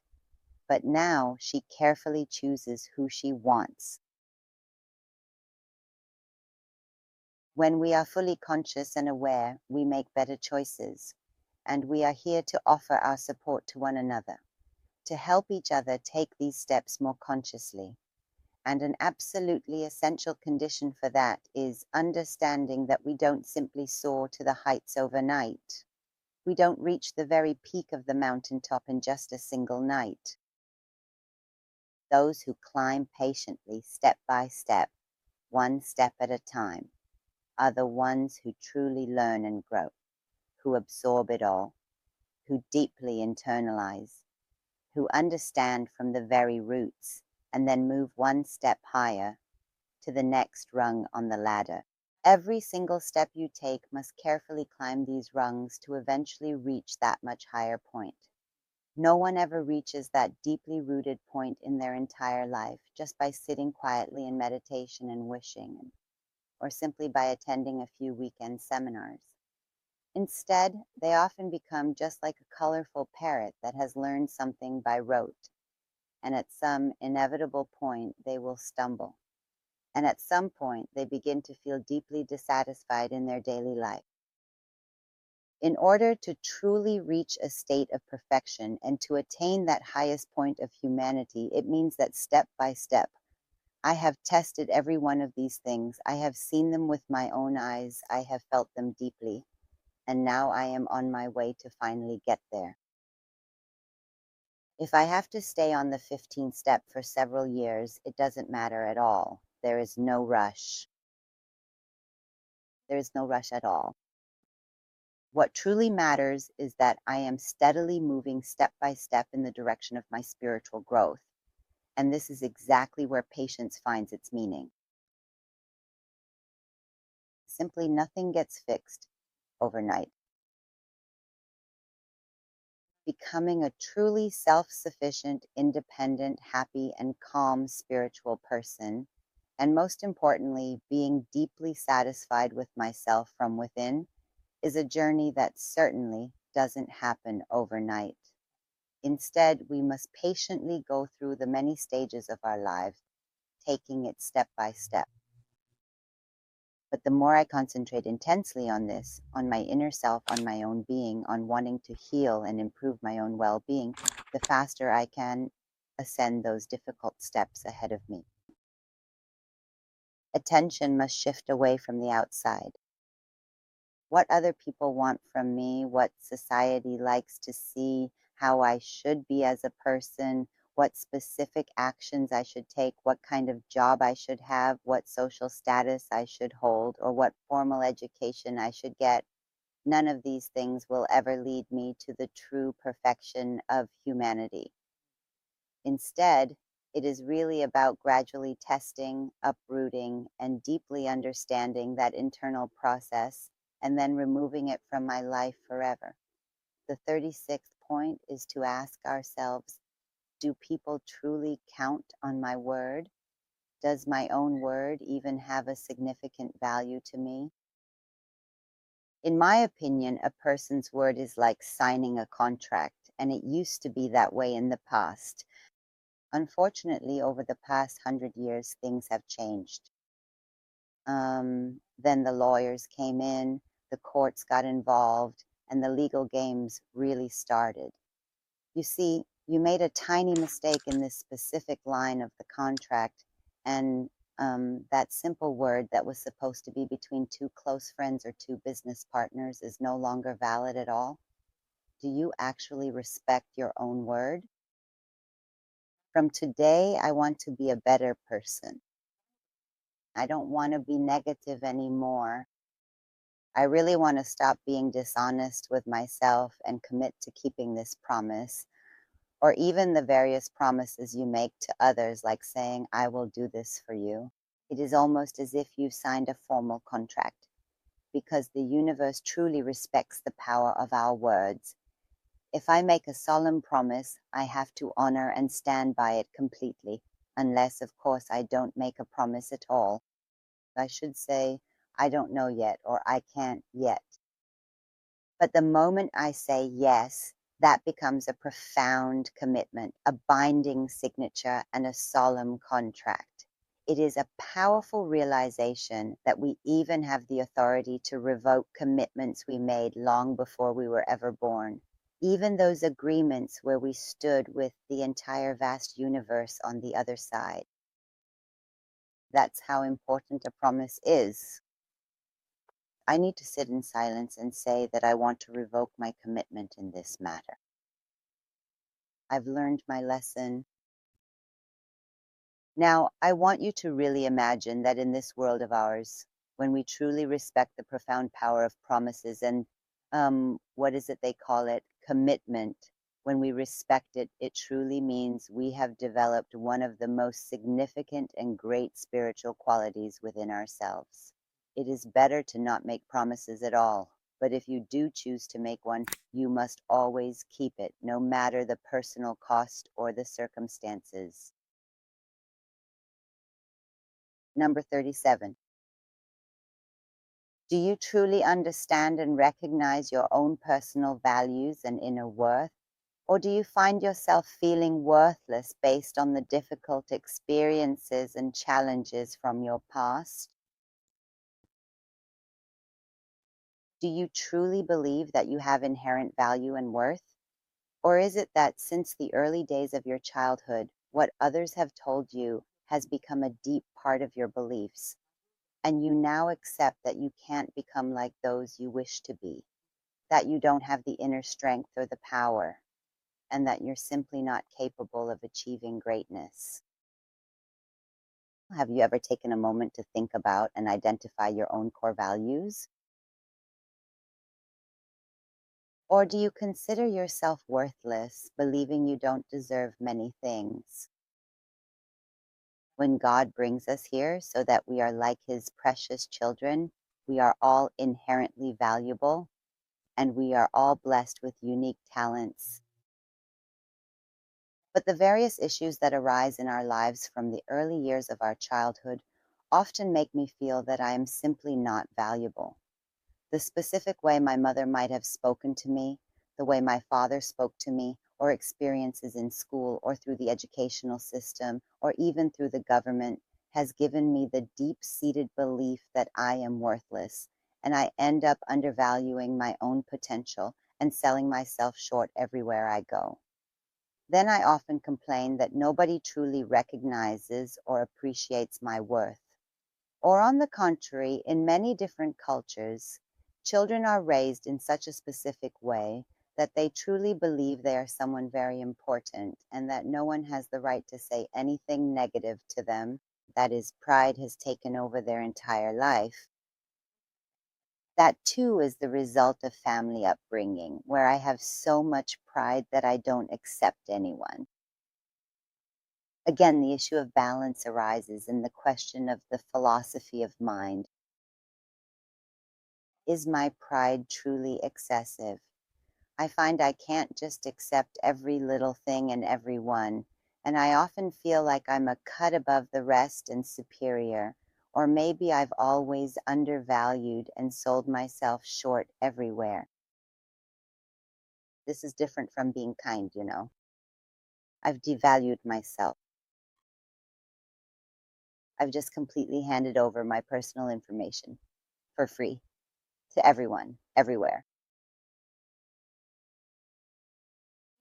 But now she carefully chooses who she wants. When we are fully conscious and aware, we make better choices, and we are here to offer our support to one another, to help each other take these steps more consciously. And an absolutely essential condition for that is understanding that we don't simply soar to the heights overnight. We don't reach the very peak of the mountaintop in just a single night. Those who climb patiently, step by step, one step at a time, are the ones who truly learn and grow, who absorb it all, who deeply internalize, who understand from the very roots, and then move one step higher to the next rung on the ladder. Every single step you take must carefully climb these rungs to eventually reach that much higher point. No one ever reaches that deeply rooted point in their entire life just by sitting quietly in meditation and wishing, or simply by attending a few weekend seminars. Instead, they often become just like a colorful parrot that has learned something by rote, and at some inevitable point they will stumble. And at some point they begin to feel deeply dissatisfied in their daily life. In order to truly reach a state of perfection and to attain that highest point of humanity, it means that step by step, I have tested every one of these things. I have seen them with my own eyes. I have felt them deeply. And now I am on my way to finally get there. If I have to stay on the 15th step for several years, it doesn't matter at all. There is no rush. There is no rush at all. What truly matters is that I am steadily moving step by step in the direction of my spiritual growth. And this is exactly where patience finds its meaning. Simply nothing gets fixed overnight. Becoming a truly self-sufficient, independent, happy, and calm spiritual person, and most importantly, being deeply satisfied with myself from within, is a journey that certainly doesn't happen overnight. Instead, we must patiently go through the many stages of our lives, taking it step by step. But the more I concentrate intensely on this, on my inner self, on my own being, on wanting to heal and improve my own well-being, the faster I can ascend those difficult steps ahead of me. Attention must shift away from the outside. What other people want from me, what society likes to see, how I should be as a person, what specific actions I should take, what kind of job I should have, what social status I should hold, or what formal education I should get. None of these things will ever lead me to the true perfection of humanity. Instead, it is really about gradually testing, uprooting, and deeply understanding that internal process and then removing it from my life forever. The 36th point is to ask ourselves, do people truly count on my word? Does my own word even have a significant value to me? In my opinion, a person's word is like signing a contract, and it used to be that way in the past. Unfortunately, over the past 100 years, things have changed. Then the lawyers came in, the courts got involved, and the legal games really started. You see, you made a tiny mistake in this specific line of the contract, and that simple word that was supposed to be between two close friends or two business partners is no longer valid at all. Do you actually respect your own word? From today, I want to be a better person. I don't want to be negative anymore. I really want to stop being dishonest with myself and commit to keeping this promise, or even the various promises you make to others, like saying, I will do this for you. It is almost as if you've signed a formal contract, because the universe truly respects the power of our words. If I make a solemn promise, I have to honor and stand by it completely, unless, of course, I don't make a promise at all. I should say, I don't know yet, or I can't yet. But the moment I say yes, that becomes a profound commitment, a binding signature, and a solemn contract. It is a powerful realization that we even have the authority to revoke commitments we made long before we were ever born. Even those agreements where we stood with the entire vast universe on the other side. That's how important a promise is. I need to sit in silence and say that I want to revoke my commitment in this matter. I've learned my lesson. Now, I want you to really imagine that in this world of ours, when we truly respect the profound power of promises and what is it they call it? Commitment. When we respect it, it truly means we have developed one of the most significant and great spiritual qualities within ourselves. It is better to not make promises at all, but if you do choose to make one, you must always keep it, no matter the personal cost or the circumstances. Number 37. Do you truly understand and recognize your own personal values and inner worth? Or do you find yourself feeling worthless based on the difficult experiences and challenges from your past? Do you truly believe that you have inherent value and worth? Or is it that since the early days of your childhood, what others have told you has become a deep part of your beliefs, and you now accept that you can't become like those you wish to be, that you don't have the inner strength or the power, and that you're simply not capable of achieving greatness? Have you ever taken a moment to think about and identify your own core values? Or do you consider yourself worthless, believing you don't deserve many things? When God brings us here so that we are like His precious children, we are all inherently valuable and we are all blessed with unique talents. But the various issues that arise in our lives from the early years of our childhood often make me feel that I am simply not valuable. The specific way my mother might have spoken to me, the way my father spoke to me, or experiences in school or through the educational system, or even through the government, has given me the deep-seated belief that I am worthless, and I end up undervaluing my own potential and selling myself short everywhere I go. Then I often complain that nobody truly recognizes or appreciates my worth. Or on the contrary, in many different cultures, children are raised in such a specific way that they truly believe they are someone very important and that no one has the right to say anything negative to them. That is, pride has taken over their entire life. That too is the result of family upbringing, where I have so much pride that I don't accept anyone. Again, the issue of balance arises in the question of the philosophy of mind. Is my pride truly excessive? I find I can't just accept every little thing and everyone, and I often feel like I'm a cut above the rest and superior, or maybe I've always undervalued and sold myself short everywhere. This is different from being kind, you know. I've devalued myself. I've just completely handed over my personal information for free to everyone, everywhere.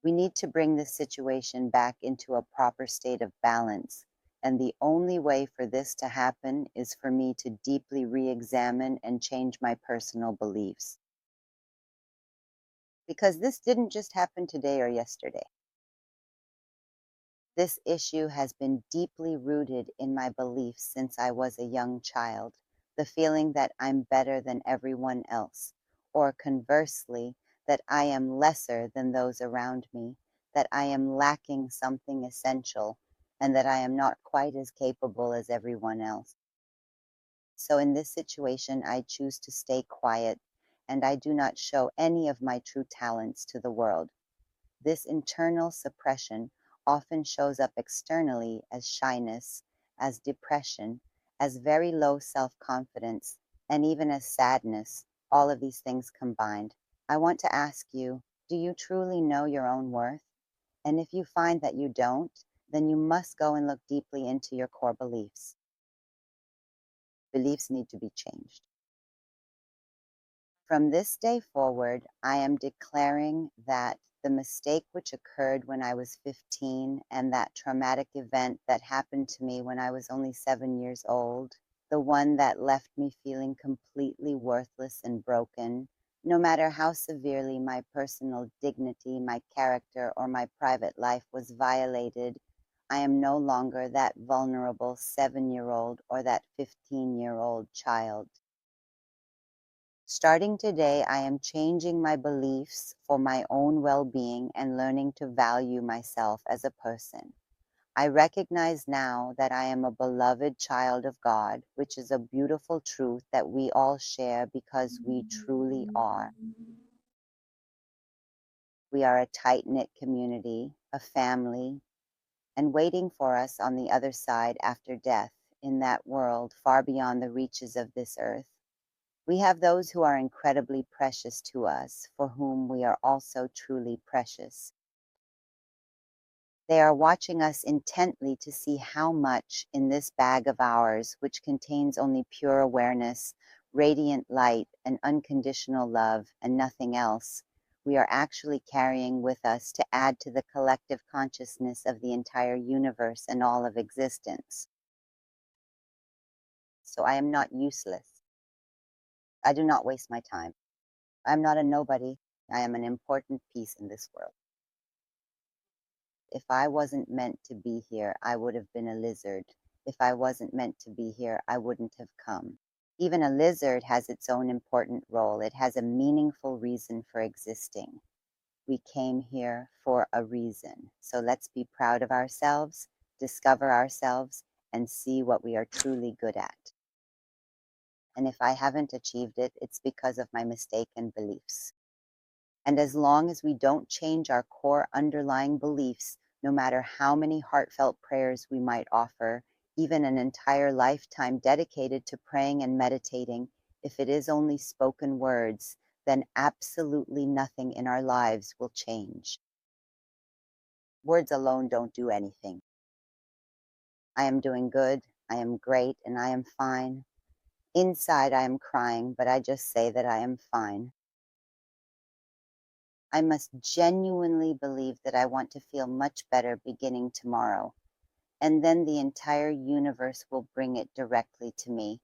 We need to bring this situation back into a proper state of balance. And the only way for this to happen is for me to deeply re-examine and change my personal beliefs. Because this didn't just happen today or yesterday. This issue has been deeply rooted in my beliefs since I was a young child. The feeling that I'm better than everyone else, or conversely, that I am lesser than those around me, that I am lacking something essential, and that I am not quite as capable as everyone else. So in this situation, I choose to stay quiet, and I do not show any of my true talents to the world. This internal suppression often shows up externally as shyness, as depression, as very low self-confidence, and even as sadness, all of these things combined. I want to ask you, do you truly know your own worth? And if you find that you don't, then you must go and look deeply into your core beliefs. Beliefs need to be changed. From this day forward, I am declaring that the mistake which occurred when I was 15 and that traumatic event that happened to me when I was only 7 years old, the one that left me feeling completely worthless and broken, no matter how severely my personal dignity, my character, or my private life was violated, I am no longer that vulnerable 7-year-old or that 15-year-old child. Starting today, I am changing my beliefs for my own well-being and learning to value myself as a person. I recognize now that I am a beloved child of God, which is a beautiful truth that we all share because we truly are. We are a tight-knit community, a family, and waiting for us on the other side after death, in that world far beyond the reaches of this earth. We have those who are incredibly precious to us, for whom we are also truly precious. They are watching us intently to see how much in this bag of ours, which contains only pure awareness, radiant light, and unconditional love, and nothing else, we are actually carrying with us to add to the collective consciousness of the entire universe and all of existence. So I am not useless. I do not waste my time. I am not a nobody. I am an important piece in this world. If I wasn't meant to be here, I would have been a lizard. If I wasn't meant to be here, I wouldn't have come. Even a lizard has its own important role. It has a meaningful reason for existing. We came here for a reason. So let's be proud of ourselves, discover ourselves, and see what we are truly good at. And if I haven't achieved it, it's because of my mistaken beliefs. And as long as we don't change our core underlying beliefs, no matter how many heartfelt prayers we might offer, even an entire lifetime dedicated to praying and meditating, if it is only spoken words, then absolutely nothing in our lives will change. Words alone don't do anything. I am doing good, I am great, and I am fine. Inside I am crying, but I just say that I am fine. I must genuinely believe that I want to feel much better beginning tomorrow, and then the entire universe will bring it directly to me.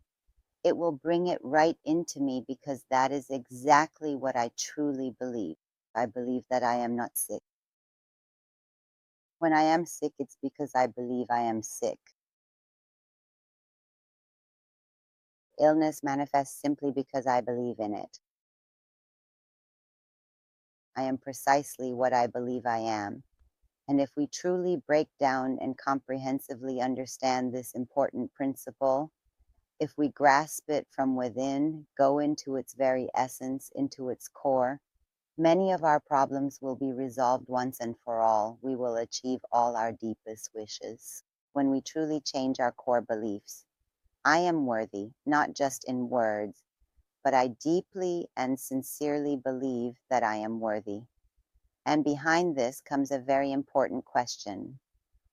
It will bring it right into me because that is exactly what I truly believe. I believe that I am not sick. When I am sick, it's because I believe I am sick. Illness manifests simply because I believe in it. I am precisely what I believe I am. And if we truly break down and comprehensively understand this important principle, if we grasp it from within, go into its very essence, into its core, many of our problems will be resolved once and for all. We will achieve all our deepest wishes. When we truly change our core beliefs, I am worthy, not just in words, but I deeply and sincerely believe that I am worthy. And behind this comes a very important question.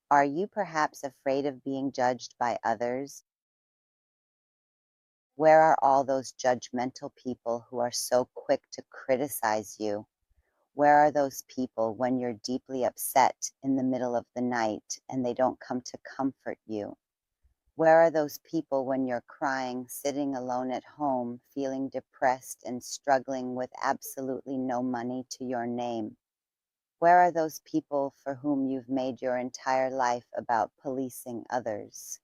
Are you perhaps afraid of being judged by others? Where are all those judgmental people who are so quick to criticize you? Where are those people when you're deeply upset in the middle of the night and they don't come to comfort you? Where are those people when you're crying, sitting alone at home, feeling depressed and struggling with absolutely no money to your name? Where are those people for whom you've made your entire life about policing others?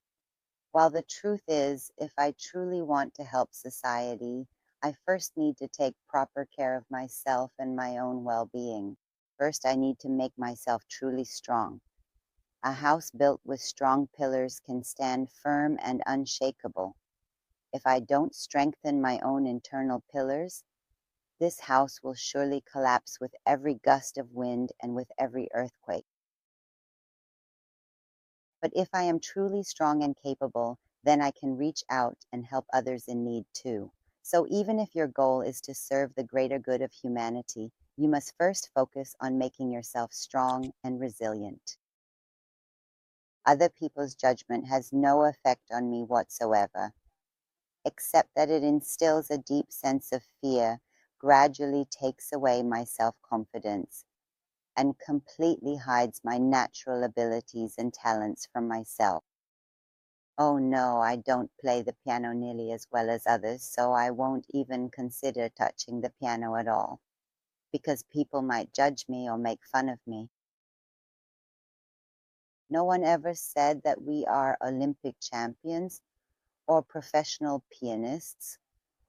While the truth is, if I truly want to help society, I first need to take proper care of myself and my own well-being. First, I need to make myself truly strong. A house built with strong pillars can stand firm and unshakable. If I don't strengthen my own internal pillars, this house will surely collapse with every gust of wind and with every earthquake. But if I am truly strong and capable, then I can reach out and help others in need too. So even if your goal is to serve the greater good of humanity, you must first focus on making yourself strong and resilient. Other people's judgment has no effect on me whatsoever, except that it instills a deep sense of fear, gradually takes away my self-confidence, and completely hides my natural abilities and talents from myself. Oh no, I don't play the piano nearly as well as others, so I won't even consider touching the piano at all, because people might judge me or make fun of me. No one ever said that we are Olympic champions or professional pianists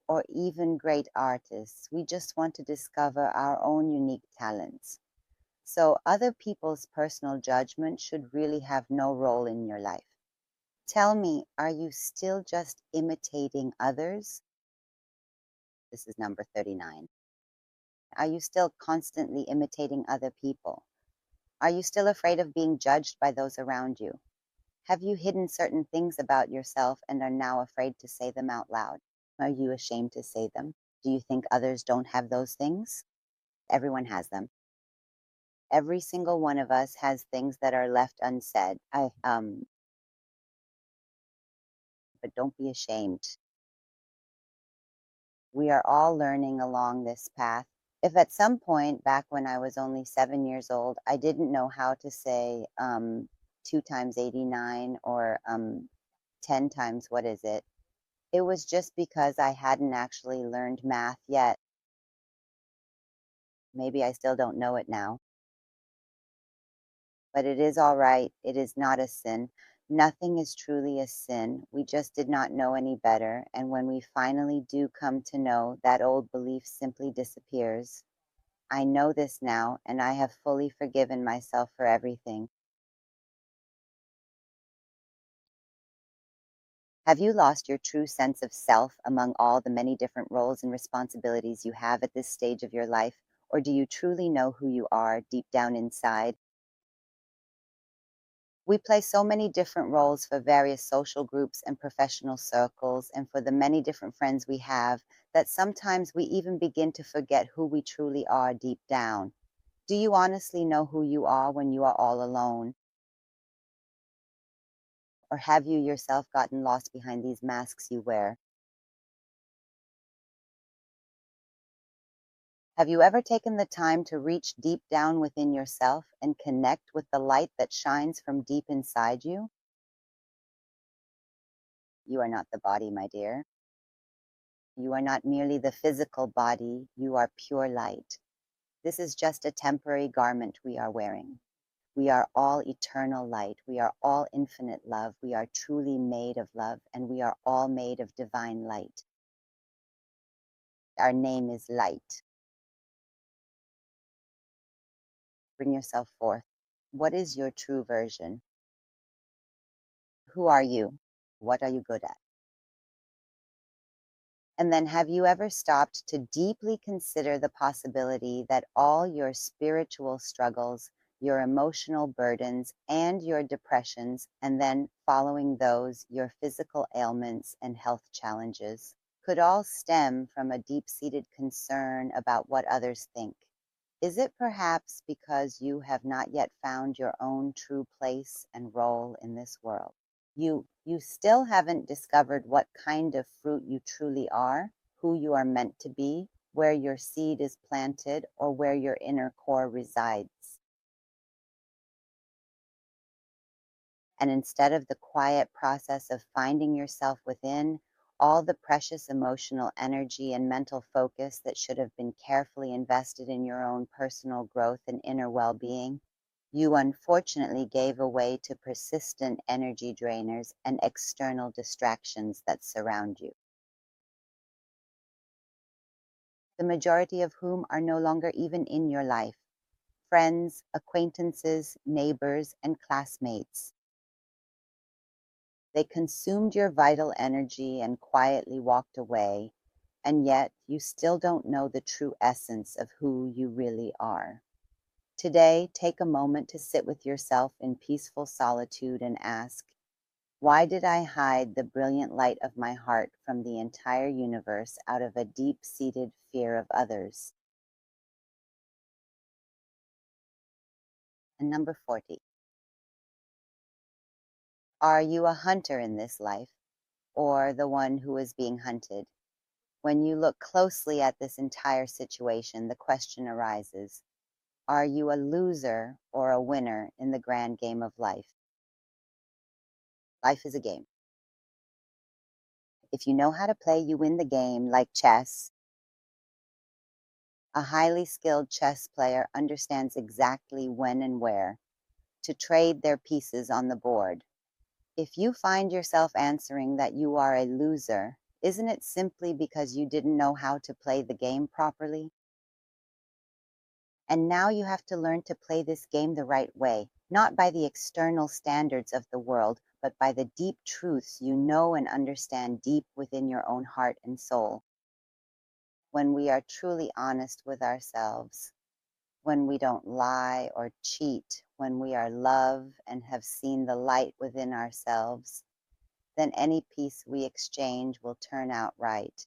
or even great artists. We just want to discover our own unique talents. So other people's personal judgment should really have no role in your life. Tell me, are you still just imitating others? This is number 39. Are you still constantly imitating other people? Are you still afraid of being judged by those around you? Have you hidden certain things about yourself and are now afraid to say them out loud? Are you ashamed to say them? Do you think others don't have those things? Everyone has them. Every single one of us has things that are left unsaid. But don't be ashamed. We are all learning along this path. If at some point back when I was only 7 years old, I didn't know how to say 2 times 89 or 10 times what is it, it was just because I hadn't actually learned math yet. Maybe I still don't know it now. But it is all right. It is not a sin. Nothing is truly a sin. We just did not know any better. And when we finally do come to know, that old belief simply disappears. I know this now, and I have fully forgiven myself for everything. Have you lost your true sense of self among all the many different roles and responsibilities you have at this stage of your life? Or do you truly know who you are deep down inside? We play so many different roles for various social groups and professional circles, and for the many different friends we have, that sometimes we even begin to forget who we truly are deep down. Do you honestly know who you are when you are all alone? Or have you yourself gotten lost behind these masks you wear? Have you ever taken the time to reach deep down within yourself and connect with the light that shines from deep inside you? You are not the body, my dear. You are not merely the physical body, you are pure light. This is just a temporary garment we are wearing. We are all eternal light. We are all infinite love. We are truly made of love, and we are all made of divine light. Our name is light. Bring yourself forth. What is your true version? Who are you? What are you good at? And then have you ever stopped to deeply consider the possibility that all your spiritual struggles, your emotional burdens, and your depressions, and then following those, your physical ailments and health challenges, could all stem from a deep-seated concern about what others think? Is it perhaps because you have not yet found your own true place and role in this world? You still haven't discovered what kind of fruit you truly are, who you are meant to be, where your seed is planted, or where your inner core resides. And instead of the quiet process of finding yourself within, all the precious emotional energy and mental focus that should have been carefully invested in your own personal growth and inner well-being, you unfortunately gave away to persistent energy drainers and external distractions that surround you, the majority of whom are no longer even in your life. Friends, acquaintances, neighbors, and classmates. They consumed your vital energy and quietly walked away, and yet you still don't know the true essence of who you really are. Today, take a moment to sit with yourself in peaceful solitude and ask, why did I hide the brilliant light of my heart from the entire universe out of a deep-seated fear of others? And number 40. Are you a hunter in this life, or the one who is being hunted? When you look closely at this entire situation, the question arises, Are you a loser or a winner in the grand game of life? Life is a game. If you know how to play, you win the game, like chess. A highly skilled chess player understands exactly when and where to trade their pieces on the board. If you find yourself answering that you are a loser, isn't it simply because you didn't know how to play the game properly? And now you have to learn to play this game the right way, not by the external standards of the world, but by the deep truths you know and understand deep within your own heart and soul. When we are truly honest with ourselves, when we don't lie or cheat, when we are love and have seen the light within ourselves, then any piece we exchange will turn out right.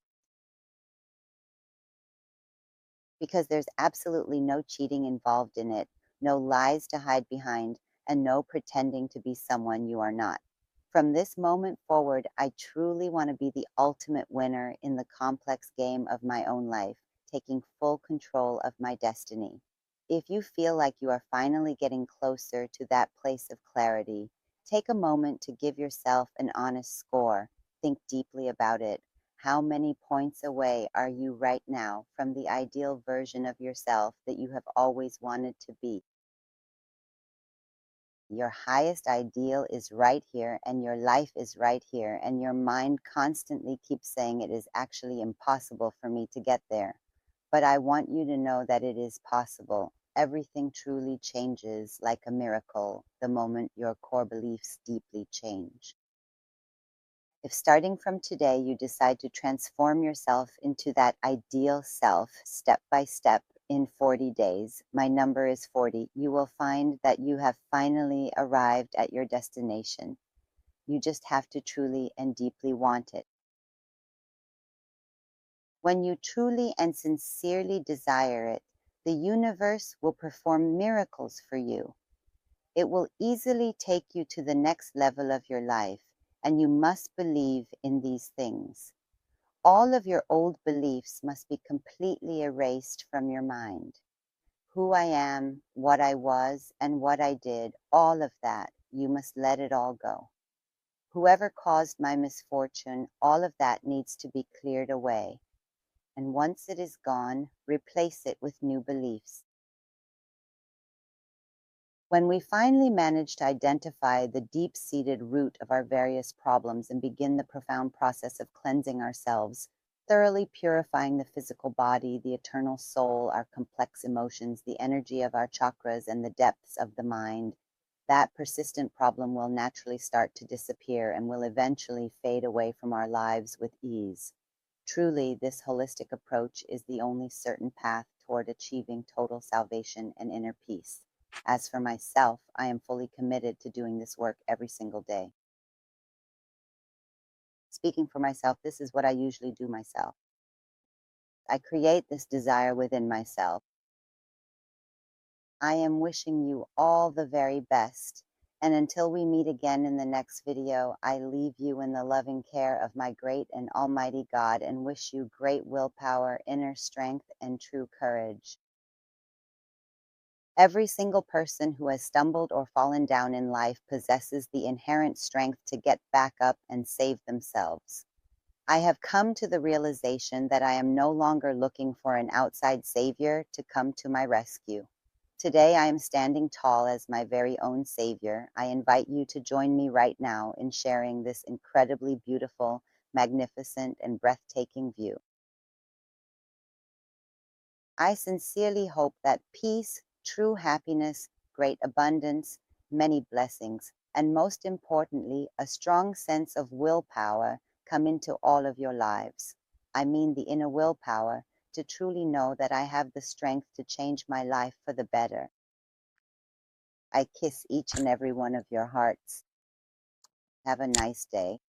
Because there's absolutely no cheating involved in it, no lies to hide behind, and no pretending to be someone you are not. From this moment forward, I truly want to be the ultimate winner in the complex game of my own life, taking full control of my destiny. If you feel like you are finally getting closer to that place of clarity, take a moment to give yourself an honest score. Think deeply about it. How many points away are you right now from the ideal version of yourself that you have always wanted to be? Your highest ideal is right here, and your life is right here, and your mind constantly keeps saying it is actually impossible for me to get there. But I want you to know that it is possible. Everything truly changes like a miracle the moment your core beliefs deeply change. If starting from today you decide to transform yourself into that ideal self step by step in 40 days, my number is 40, you will find that you have finally arrived at your destination. You just have to truly and deeply want it. When you truly and sincerely desire it, the universe will perform miracles for you. It will easily take you to the next level of your life, and you must believe in these things. All of your old beliefs must be completely erased from your mind. Who I am, what I was, and what I did, all of that, you must let it all go. Whoever caused my misfortune, all of that needs to be cleared away. And once it is gone, replace it with new beliefs. When we finally manage to identify the deep-seated root of our various problems and begin the profound process of cleansing ourselves, thoroughly purifying the physical body, the eternal soul, our complex emotions, the energy of our chakras, and the depths of the mind, that persistent problem will naturally start to disappear and will eventually fade away from our lives with ease. Truly, this holistic approach is the only certain path toward achieving total salvation and inner peace. As for myself, I am fully committed to doing this work every single day. Speaking for myself, this is what I usually do myself. I create this desire within myself. I am wishing you all the very best. And until we meet again in the next video, I leave you in the loving care of my great and almighty God and wish you great willpower, inner strength, and true courage. Every single person who has stumbled or fallen down in life possesses the inherent strength to get back up and save themselves. I have come to the realization that I am no longer looking for an outside savior to come to my rescue. Today I am standing tall as my very own savior. I invite you to join me right now in sharing this incredibly beautiful, magnificent, and breathtaking view. I sincerely hope that peace, true happiness, great abundance, many blessings, and most importantly, a strong sense of willpower come into all of your lives. I mean the inner willpower to truly know that I have the strength to change my life for the better. I kiss each and every one of your hearts. Have a nice day.